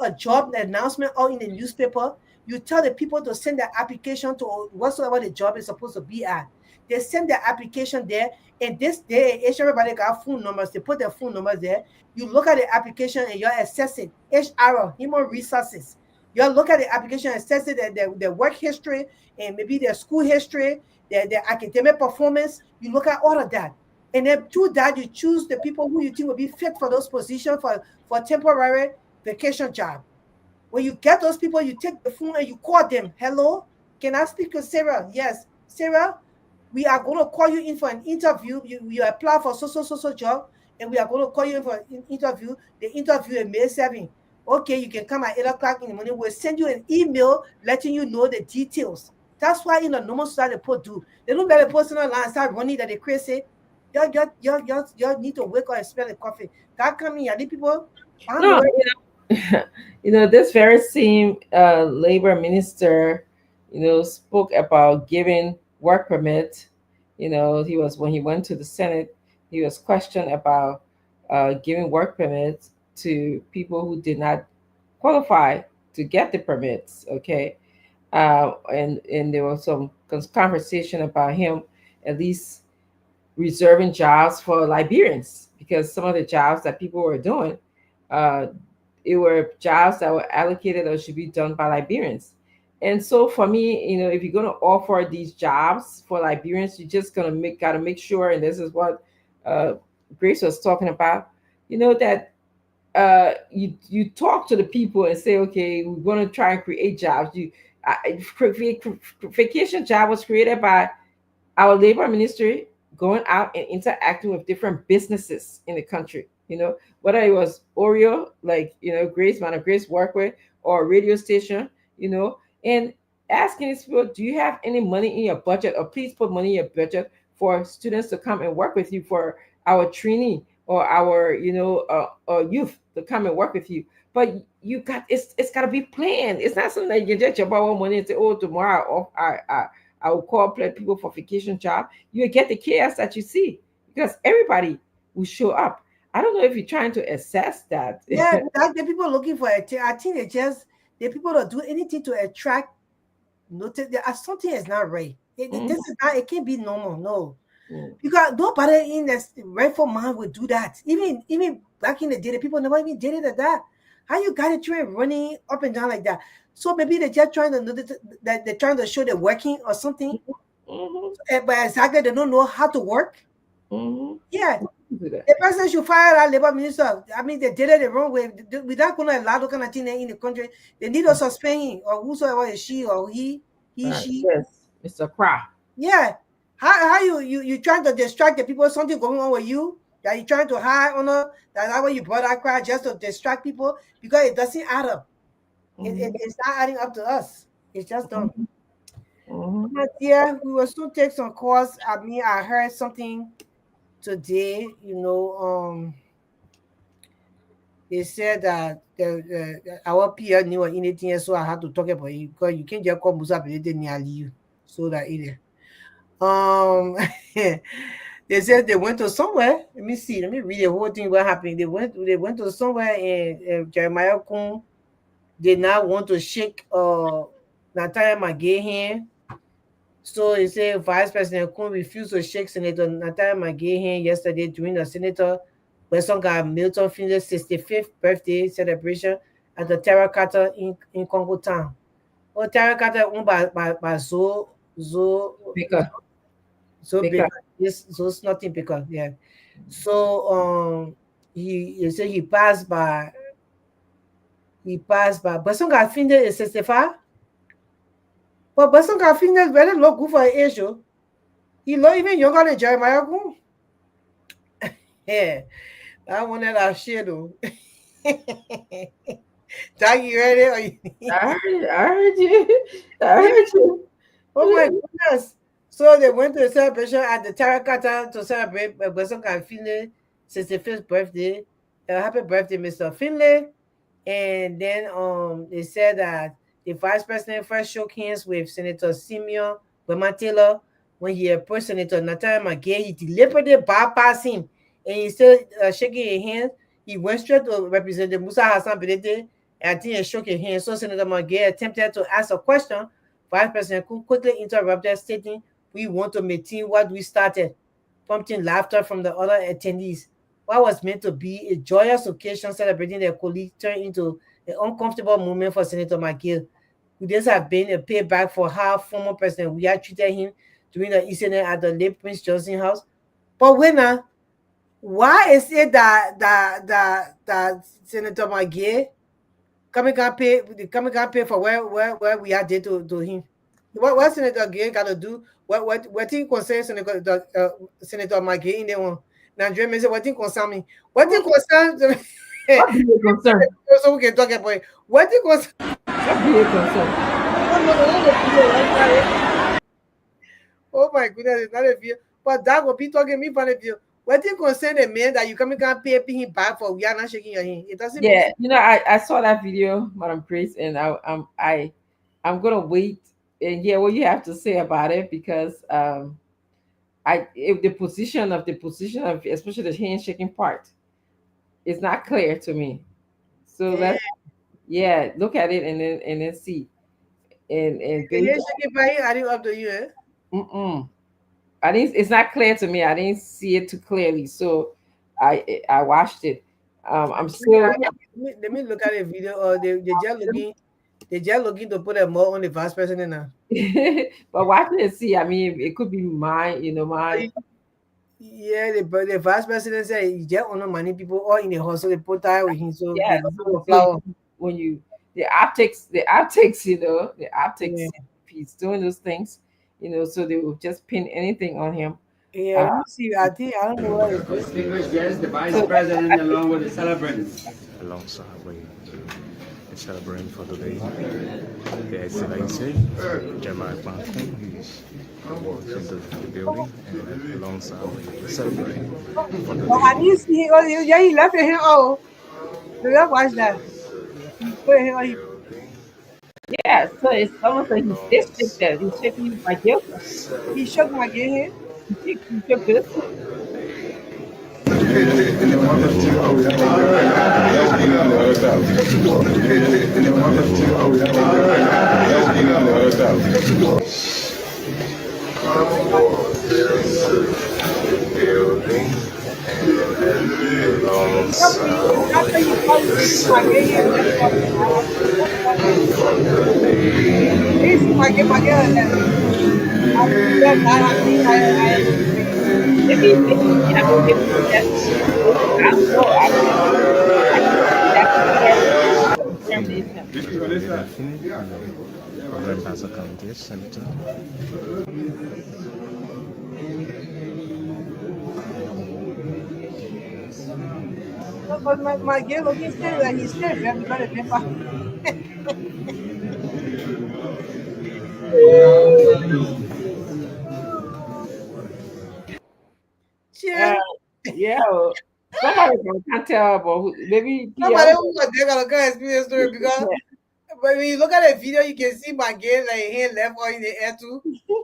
a job announcement out in the newspaper, you tell the people to send their application to whatsoever the job is supposed to be at. They send their application there, and this day and age, everybody got phone numbers. They put their phone numbers there. You look at the application and you're assessing HR, human resources. You look at the application, assessing their work history and maybe their school history, their academic performance. You look at all of that. And then through that, you choose the people who you think will be fit for those positions for temporary vacation job. When you get those people, you take the phone and you call them. Hello, can I speak to Sarah? Yes, Sarah, we are going to call you in for an interview. You apply for so job, and we are going to call you in for an interview. The interview is May 7. Okay, you can come at 8 o'clock in the morning. We'll send you an email letting you know the details. That's why in the normal society, people do. They don't let a person online and start running that they crazy. You need to wake up and smell the coffee. That coming, I need people. I don't know No, where. this very same labor minister, spoke about giving work permit. He was when he went to the Senate, he was questioned about giving work permits to people who did not qualify to get the permits. Okay, and there was some conversation about him at least reserving jobs for Liberians because some of the jobs that people were doing, uh, it were jobs that were allocated or should be done by Liberians. And so for me, if you're going to offer these jobs for Liberians, you're just going to gotta make sure, and this is what uh, Grace was talking about, that you talk to the people and say, okay, we're going to try and create jobs. Vacation job was created by our labor ministry going out and interacting with different businesses in the country, whether it was Oreo, like, Grace, Man of Grace work with, or a radio station, and asking these people, do you have any money in your budget, or please put money in your budget for students to come and work with you, for our trainee or our, youth to come and work with you. But it's got to be planned. It's not something that you can just borrow money and say, oh, tomorrow I will call people for vacation job. You will get the chaos that you see because everybody will show up. I don't know if you're trying to assess that. Yeah, that the people looking for it. I think they just the people that do anything to attract notice. Something is not right. This is not. It can't be normal. No, Mm. because nobody in this rightful mind would do that. Even back in the day, the people never even did it like that. How you got a train running up and down like that? So maybe they're just trying to notice that they're trying to show they're working or something. Mhm. But exactly they don't know how to work. Mhm. Yeah, Do that. the person should fire that labor minister. I mean, they did it the wrong way. We're not going to allow those kind of thing in the country. They need to suspend him or whosoever is she or she. Yes, Mr. Cra. Yeah. How you trying to distract the people? Something going on with you that you trying to hide on her. That's why you brought that crowd just to distract people because it doesn't add up. It's not adding up to us. It's just dumb. Mhm. But yeah, we will soon take some calls. I mean, I heard something today. They said that our peer knew anything, so I had to talk about it because you can't just come Musa nearly you. So that either. They said they went to somewhere. Let me see. Let me read the whole thing. What happened? They went to somewhere in Jeremiah Kun. did not want to shake Natalia McGay hand. So he said Vice President Kun refused to shake Senator Natalia McGay hand yesterday during the Senator Wesonga Milton Finley's 65th birthday celebration at the Terracotta in Congo Town. Oh, Terracotta owned by Because Zo because Baker. Yes, Zo's nothing Baker. Yeah. So he said he passed by Wesonga Finley is 65. But Wesonga Finley really look good for age. Oh. He look even younger than Jeremiah Kun. Yeah. I wanted our shit though. Doug, you ready? I heard you. I heard you. Oh my goodness. So they went to a celebration at the Terracotta to celebrate Besonka Finley 65th birthday. Happy birthday, Mr. Finley. And then they said that the vice president first shook hands with Senator Simeon Wema Taylor when he approached Senator Nathan McGay. He deliberately bypassed him and instead of shaking his hand, he went straight to Representative Musa Hassan Bedete and I think he shook his hand. So Senator McGay attempted to ask a question. Vice President Kun quickly interrupted, stating, "We want to maintain what we started," prompting laughter from the other attendees. What was meant to be a joyous occasion celebrating their colleague turned into an uncomfortable moment for Senator McGill. Could this have been a payback for how former President Weah treated him during the incident at the late Prince Johnson house? But wait now, why is it that Senator McGill coming can pay for where we are did to him? What Senator Gay got to do? What thing concern Senator McGay in the one? Nigeria may say what thing concern me? What thing concern? What do you concern? So we can talk about it. What thing concern? What do you concern? Oh my goodness, it's not a view. But that will be talking me from the view. What thing concern the man that you can pay him back for? We are not shaking your hand. It doesn't make Yeah, sense. I saw that video, Madam Grace, and I'm gonna wait and hear what you have to say about it because if the position of especially the handshaking part is not clear to me. So Yeah. look at it and then see and The based shaking by him, I think up to you. Eh? mm-mm. I didn't. It's not clear to me. I didn't see it too clearly, so I watched it. I'm still. Let me look at the video. Or they just looking to put a more on the vice president now. But watching it, see. I mean, it could be my. Yeah, the vice president said he just honor money people all in the hustle. They put that with him, so Yeah. they give him So, a flower. when you the optics, the optics. Yeah, If he's doing those things, so they will just pin anything on him. yeah. Uh, Let me see. I think I don't know what it is. Distinguished guests, the Vice so President along with the celebrants. Alongside the celebrating for today, the Excellency Jeremiah Plankton, who's into the building, and alongside celebrating for Oh, I today. didn't see him. Oh, yeah, he left him. Oh, so let's watch that. He put him. yeah, so it's almost like he's distant. He's shaking my guilt. He shook my hand. He shook this. After you call you see my hand, that's what you see my hand. After you left that, I think I Maybe, I mean, maybe that's I don't know. I can see that determination. Ambassador County Senator. but my girl looking still he's still very good at paper. Uh, Cheers. yeah, somebody can't tell, but maybe Somebody PL. who was there gonna go experience story because but when you look at the video, you can see my girl like hand left or in the air too.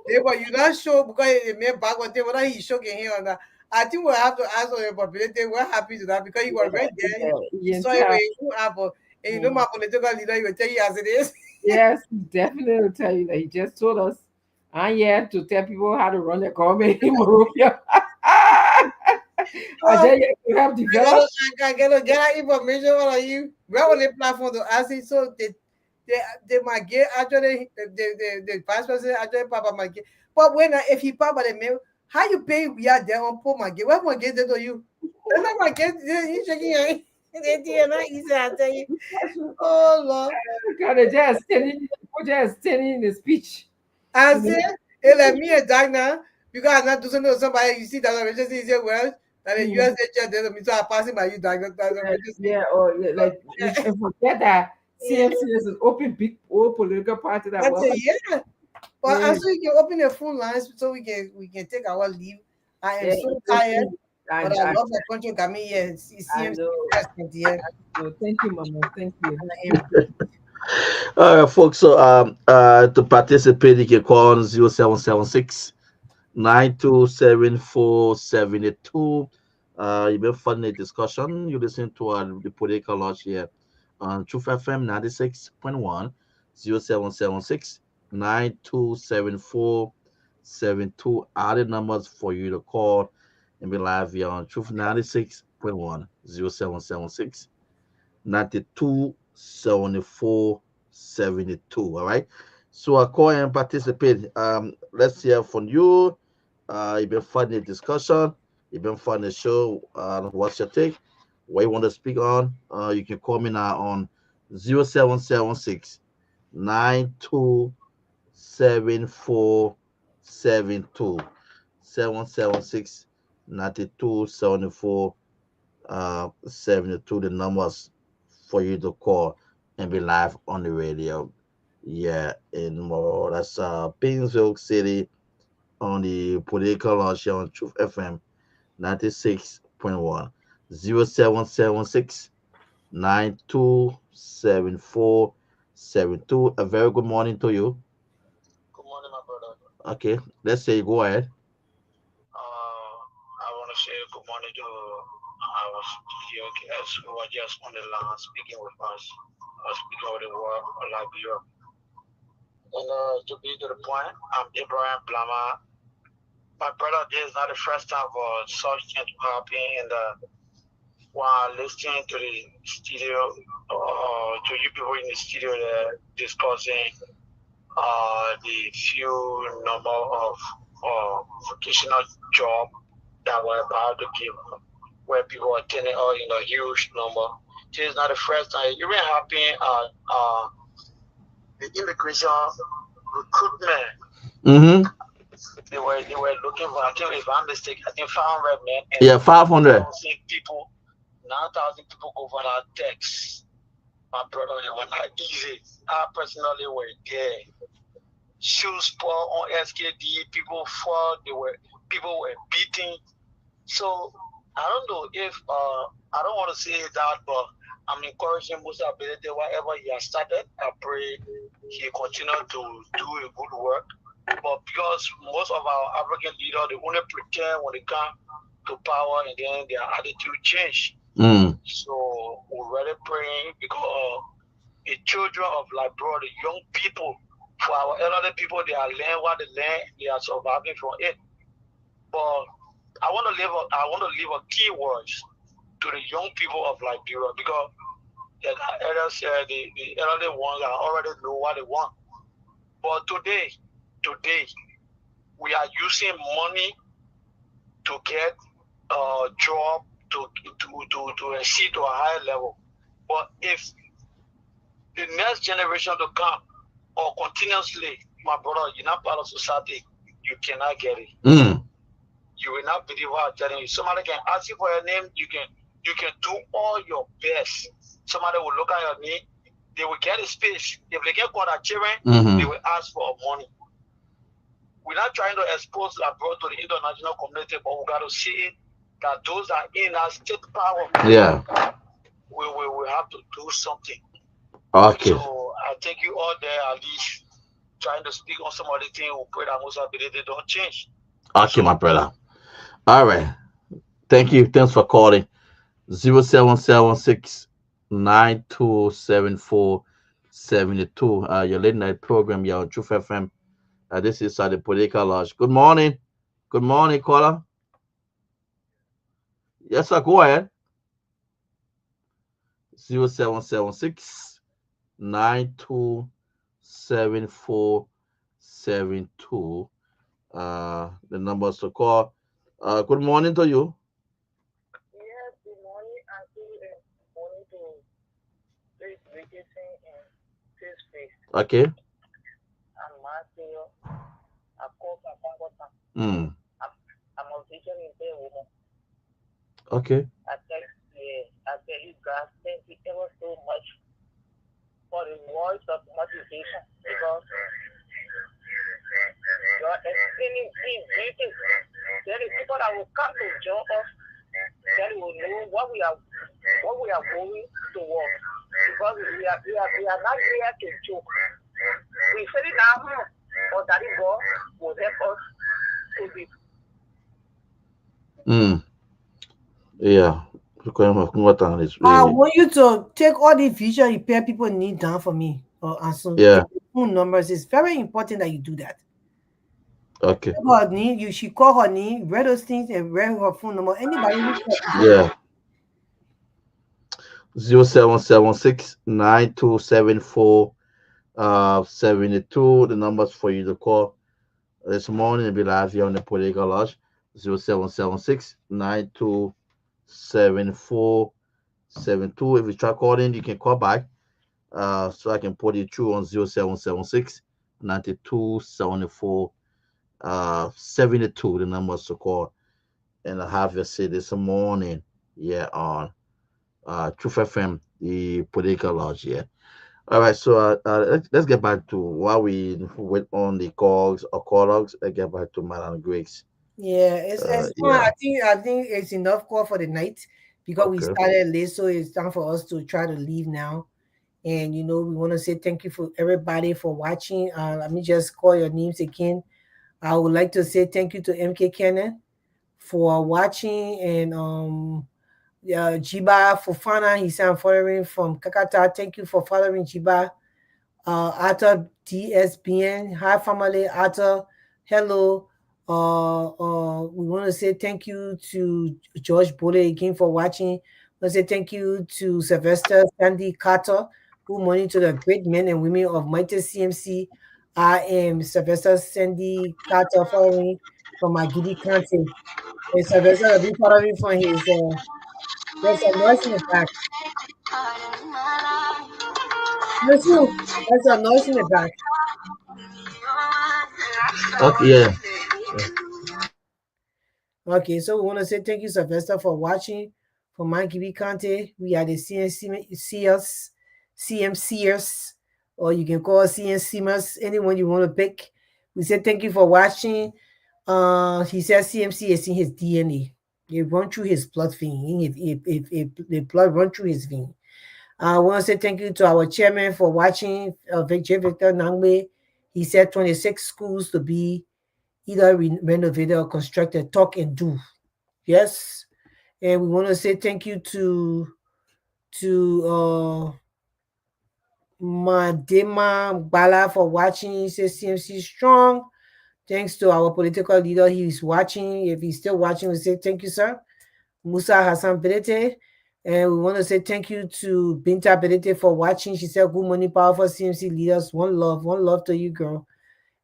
Yeah, but you not sure because it made back on there whether he shook his hand or not. I think we'll have to ask on the population. We're happy to that because he was right there. Yeah, He you saw can it tell. when he apple. And you know my political leader, he will tell you as it is. Yes, he definitely will tell you that. He just told us, I'm here to tell people how to run the government in Morocco. I Oh, tell you, you have developed. I gotta get that information on you. We're on the platform to ask it. So they might get actually the vice president actually Papa might get. But when if he Papa the mail, how you pay we are there on poor my get? What might get that to you? That's not my get. He's shaking your head. They're not easy. I tell you. Oh Lord. God, just standing in the speech. I said, hey, like me and Dagna, because I'm not doing something to somebody, you see that emergency is well, that the US agent doesn't mean so I'm passing by you, Dagna, that's emergency. Yeah, or yeah, like and forget that CMC is an open big old political party that I was. say, yeah. But Yeah. also you can open the phone lines so we can take our leave. I am Yeah, so tired, I, but I I, love the country got me here. I CMC know. president here. So thank you, Mama. Thank you. All right, folks. So to participate, you can call on 0776 927 472. You've been fun the discussion. You listen to the political launch here on Truth FM 96.1 0776 927472 are the numbers for you to call and be live here on Truth 96.1 0776 927472. All right. So I call and participate. Let's hear from you. You've been fun the discussion. You've been fun the show. What's your take? What you want to speak on? You can call me now on 0776 927472 776 9274 72, the numbers for you to call and be live on the radio. Yeah, and more. That's Painesville City on the political launch here on Truth FM 96.1 0776 927472. A very good morning to you. Good morning, my brother. Okay, let's say go ahead. I want to say good morning to our studio guests who are just on the line speaking with us, speaking with the world of Liberia. And to be to the point, I'm Abraham Blama. My brother, this is not the first time for such thing to happen. And while listening to the studio, to you people in the studio there discussing the few number of vocational job that we're about to give, where people are attending in a huge number. This is not the first time. It even happened the immigration recruitment. Mm-hmm. They were looking for, I think if I'm mistaken, I think 500 men. And yeah, 500. 9,000 people, 9,000 people go for that text. My brother, it was not easy. I personally were there. Shoes pour on SKD, people fought, people were beating. So I don't know if I don't want to say that, but I'm encouraging Musa Ability, whatever he has started. I pray he continue to do a good work. But because most of our African leaders, they only pretend when they come to power and then their attitude change. So we're really praying because the children of Liberia, the young people, for our elderly people, they are learning what they learn, they are surviving from it. But I want to leave a key words to the young people of Liberia because the elders said the elderly ones already know what they want. But today, we are using money to get a job to exceed to a higher level. But if the next generation to come or continuously, my brother, you're not part of society, you cannot get it. You will not believe what I'm telling you. Somebody can ask you for your name, you can do all your best. Somebody will look at your name, they will get a space. If they get caught at children, they will ask for money. We're not trying to expose Labrador to the international community, but we got to see that those that are in our state power, we have to do something. Okay. So I think you all there at least trying to speak on some of the things. We pray that most ability don't change. Okay, my brother. All right. Thank you. Thanks for calling. 0776 927472. Your late night program, your Truth FM. This is the Political Lodge. Good morning. Good morning, caller. Yes, sir. Go ahead. 0776 927472. The numbers to call. Good morning to you. Yes, good morning, Auntie, and morning to Faith Richardson and Faith Face. Okay. I'm Matthew. I call Papa. Mm. I'm a teacher in the woman. Okay. I tell you guys, thank you ever so much for the words of motivation because you're explaining these beauty. There is people that will come to join us that will know what we are going towards. Because we are not here to joke. We feel it now, or Daddy God will help us to be. Yeah. I want you to take all the vision repair people need down for me. And so Yeah. phone numbers. It's very important that you do that. Okay. Her name, you should call her name, read those things, and read her phone number. Anybody who Yeah. 0776 9274 the numbers for you to call this morning and be live here on the Political Lodge. 0776 927472. If you try calling, you can call back. So I can put you through on 0776 9274 72 the numbers to call and have your say this morning. Yeah, on Truth FM, the Political Lodge. Yeah. All right, so let's get back to why we went on the calls or call logs. Let's get back to Madam Griggs. Yeah, it's fine. Yeah. I think it's enough call for the night because we Okay. started late, so it's time for us to try to leave now. And we want to say thank you for everybody for watching. Let me just call your names again. I would like to say thank you to MK Cannon for watching, and Jiba Fofana. He said I'm following from Kakata. Thank you for following Jiba. Arthur DSBN. Hi, family. Arthur. Hello. We want to say thank you to George Bole again for watching. We want to say thank you to Sylvester Sandy Carter, who monitor the great men and women of Mighty CMC. I am Sylvester Sandy Carter following from Agidi County. And Sylvester will be following from his there's a noise in the back. There's a noise in the back. Okay. Yeah. Okay, so we want to say thank you, Sylvester, for watching. For Mikey B. Conte, we are the CMCers, or you can call us CMCers, anyone you want to pick. We say thank you for watching. He says CMC is in his DNA. It run through his blood vein. If the blood run through his vein. I want to say thank you to our chairman for watching, Victor Nangwe. He said 26 schools to be either renovated or constructed. Talk and do. Yes. And we want to say thank you to Madema Bala for watching. He says CMC strong. Thanks to our political leader. He's watching. If he's still watching, we say thank you, sir. Musa Hassan Belete. And we want to say thank you to Binta Belete for watching. She said, good morning, powerful CMC leaders. One love to you, girl.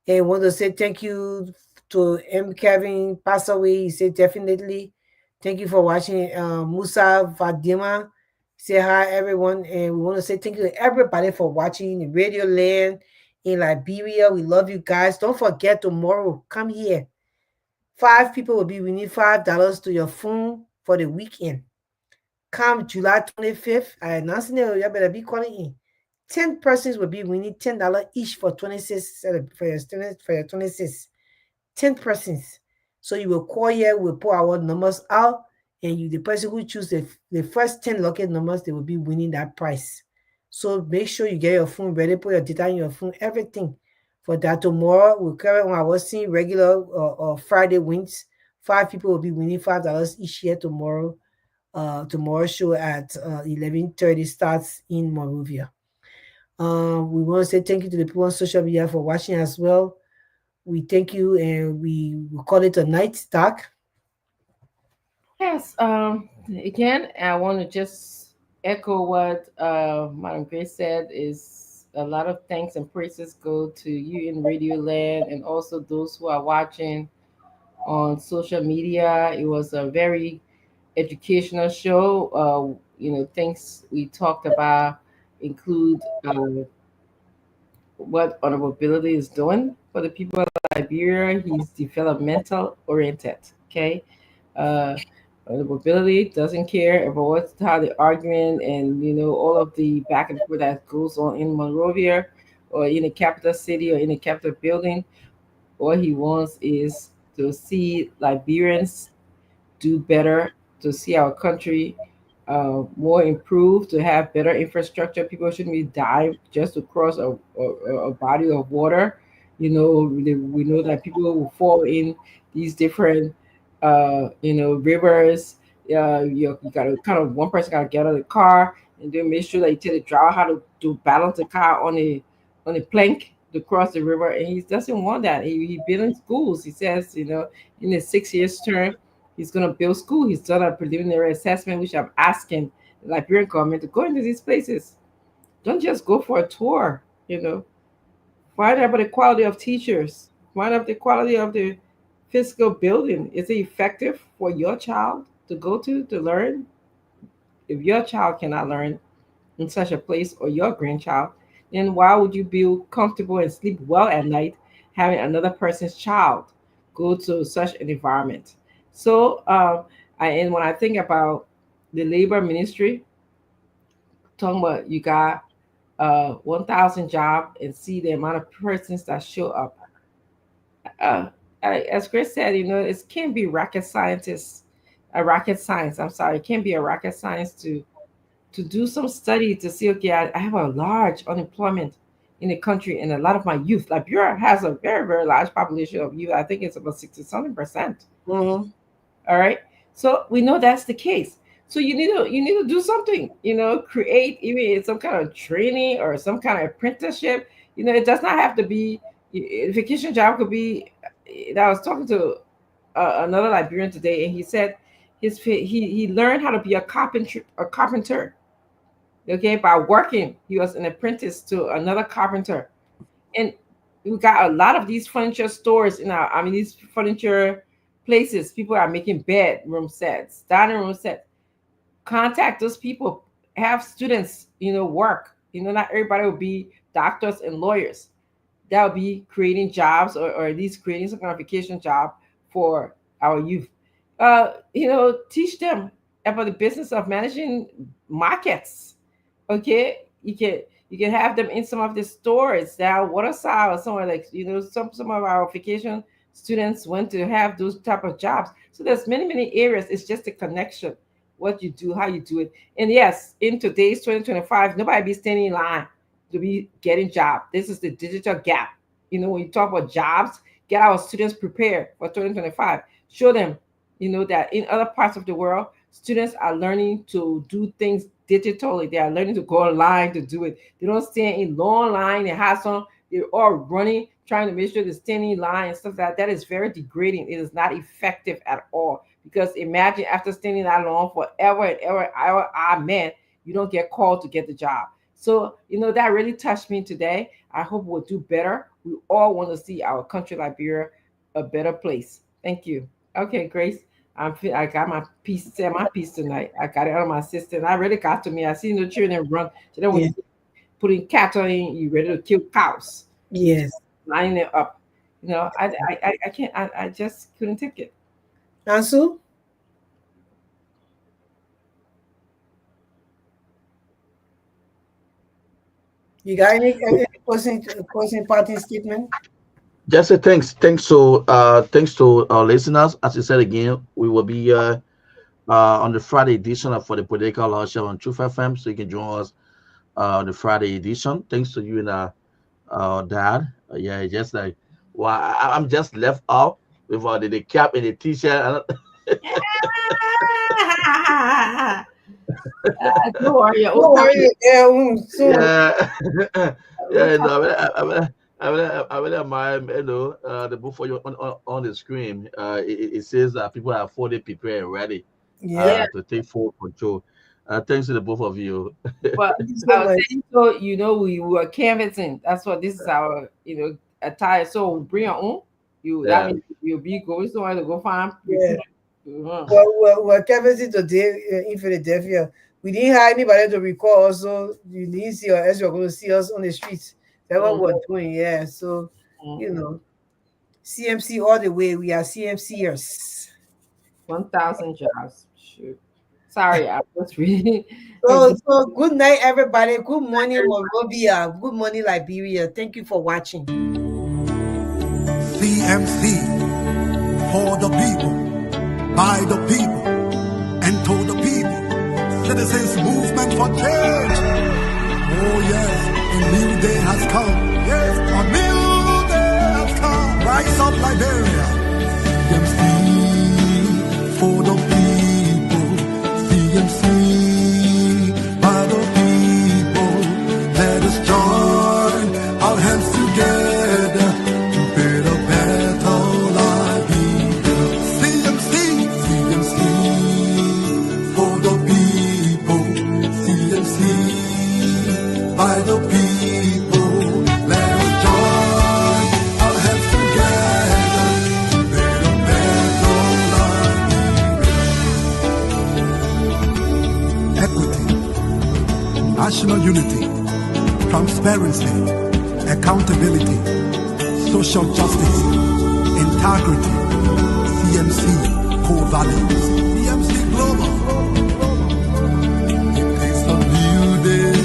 And want to say thank you to M. Kevin passed away. He said definitely. Thank you for watching. Musa Vadima. Say hi, everyone. And we want to say thank you to everybody for watching in Radio Land in Liberia. We love you guys. Don't forget tomorrow. Come here. 5 people will be winning $5 to your phone for the weekend. Come July 25th. I announced it. You better be calling in. 10 persons will be winning $10 each for 26 for your students for your 26. 10 persons. So you will call here, we'll put our numbers out, and the person who chooses the first 10 lucky numbers, they will be winning that prize. So make sure you get your phone ready, put your data in your phone, everything. For that tomorrow, we'll carry on our seeing regular or Friday wins. 5 people will be winning $5 each year tomorrow. Tomorrow's show at 11:30 starts in Monrovia. We want to say thank you to the people on social media for watching as well. We thank you and we will call it a night talk. Yes. Again, I want to just echo what Madam Grace said. Is a lot of thanks and praises go to you in Radio Land and also those who are watching on social media. It was a very educational show. Things we talked about include what Honorable Billy is doing for the people of Liberia. He's developmental oriented. Okay. Uh, Honorable Billy doesn't care about what's how they're arguing and all of the back and forth that goes on in Monrovia or in a capital city or in a capital building. All he wants is to see Liberians do better, to see our country more improved, to have better infrastructure. People shouldn't be dying just to cross a body of water. We know that people will fall in these different, rivers. You got to kind of one person got to get out of the car and then make sure that you tell the driver how to balance the car on a plank to cross the river. And he doesn't want that. He built in schools. He says, in his 6 years term, he's going to build school. He's done a preliminary assessment, which I'm asking the Liberian government to go into these places. Don't just go for a tour, Find out about the quality of teachers. Find out the quality of the physical building. Is it effective for your child to go to learn? If your child cannot learn in such a place or your grandchild, then why would you be comfortable and sleep well at night having another person's child go to such an environment? So, and when I think about the labor ministry, talking about you got 1,000 jobs and see the amount of persons that show up. Uh, as Chris said, it can't be rocket scientists, a rocket science. I'm sorry, it can't be a rocket science to do some study to see, okay, I have a large unemployment in the country and a lot of my youth. Liberia has a very, very large population of youth. I think it's about 60 something percent. Mm-hmm. All right. So we know that's the case. So you need to do something, create even some kind of training or some kind of apprenticeship. It does not have to be a vacation job could be I was talking to another Liberian today and he said he learned how to be a carpenter, okay, by working. He was an apprentice to another carpenter. And we got a lot of these furniture stores these furniture places. People are making bedroom sets, dining room sets. Contact those people, have students, work. Not everybody will be doctors and lawyers. That will be creating jobs or at least creating some kind of vacation job for our youth. Teach them about the business of managing markets. Okay, you can have them in some of the stores down Waterside or somewhere, like some of our vacation students went to have those type of jobs. So there's many areas. It's just a connection, what you do, how you do it. And yes, in today's 2025, nobody be standing in line to be getting job. This is the digital gap. When you talk about jobs, get our students prepared for 2025. Show them, that in other parts of the world, students are learning to do things digitally. They are learning to go online to do it. They don't stand in long line and have some. They're all running, trying to make sure they're standing in line and stuff like that. That is very degrading. It is not effective at all. Because imagine after standing that long forever and ever, man, you don't get called to get the job. So, that really touched me today. I hope we'll do better. We all want to see our country, Liberia, a better place. Thank you. Okay, Grace. I got my piece, said my piece tonight. I got it out of my system. I really got to me. I seen the children run. So then when Yeah. you putting cattle in, you ready to kill cows. You Yes. lining it up. I can't. I just couldn't take it. Ansu, you got any closing parting statement? Just say thanks to our listeners. As you said again, we will be on the Friday edition for the political law show on Truth FM, so you can join us on the Friday edition. Thanks to you and Dad. Yeah, just like I'm just left out with the cap and the t-shirt. Don't worry, your Don't own time. worry, yeah, soon. Yeah, yeah, no, I really admire, the book for you on the screen. It says that people are fully prepared and ready Yeah, to take full control. Thanks to the both of you. Well, thank you so I was much. saying, so we were canvassing. That's what this is our, attire. So bring your own. That Yeah. means you'll be going somewhere to go find Yeah. recruit. Mhm. We're canvassing today in Philadelphia. We didn't have anybody to record us, so you didn't see us as you're going to see us on the streets. That's what we're doing, yeah. So, CMC all the way. We are CMCers. 1,000 jobs. Shoot. Sorry, I was reading. So good night, everybody. Good morning, Monrovia. Good morning, Liberia. Thank you for watching. CMC for the people, by the people, and to the people. Citizens movement for change. Oh yes, a new day has come. Yes, a new day has come. Rise up, Liberia. CMC for the people. CMC by the people. Let us join our hands together to build a better life. CMC, CMC for the people. CMC by the people. Let us join our hands together to build a better life. Equity, national unity, transparency, accountability, social justice, integrity. CMC core values. CMC Global. It is a new day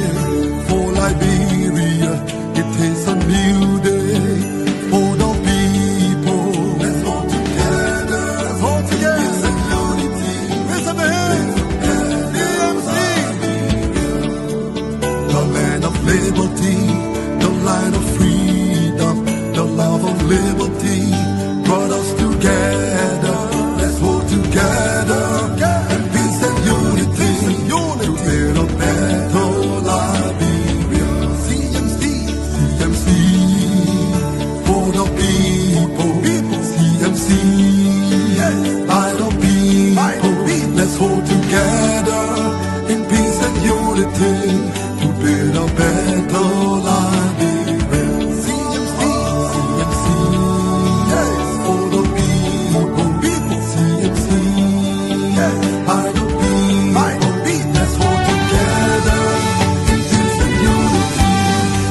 for Liberia. It is a new day for the people. Let's go together. Let's hold together. It's a unity. Raise up your hands. CMC. The land of liberty, the land of freedom, the love of liberty brought us together. Let's hold together in peace and unity to build a better Liberia. CMC, CMC for the people. CMC, yes, by the people. Let's hold together in peace and unity to build a better Liberia. CMC, CMC, yes, for the people. CMC, yes, by the people. Let's hold together in peace and unity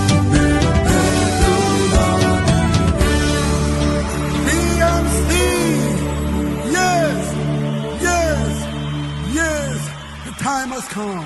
to build a better Liberia. CMC, yes, yes, yes, the time has come.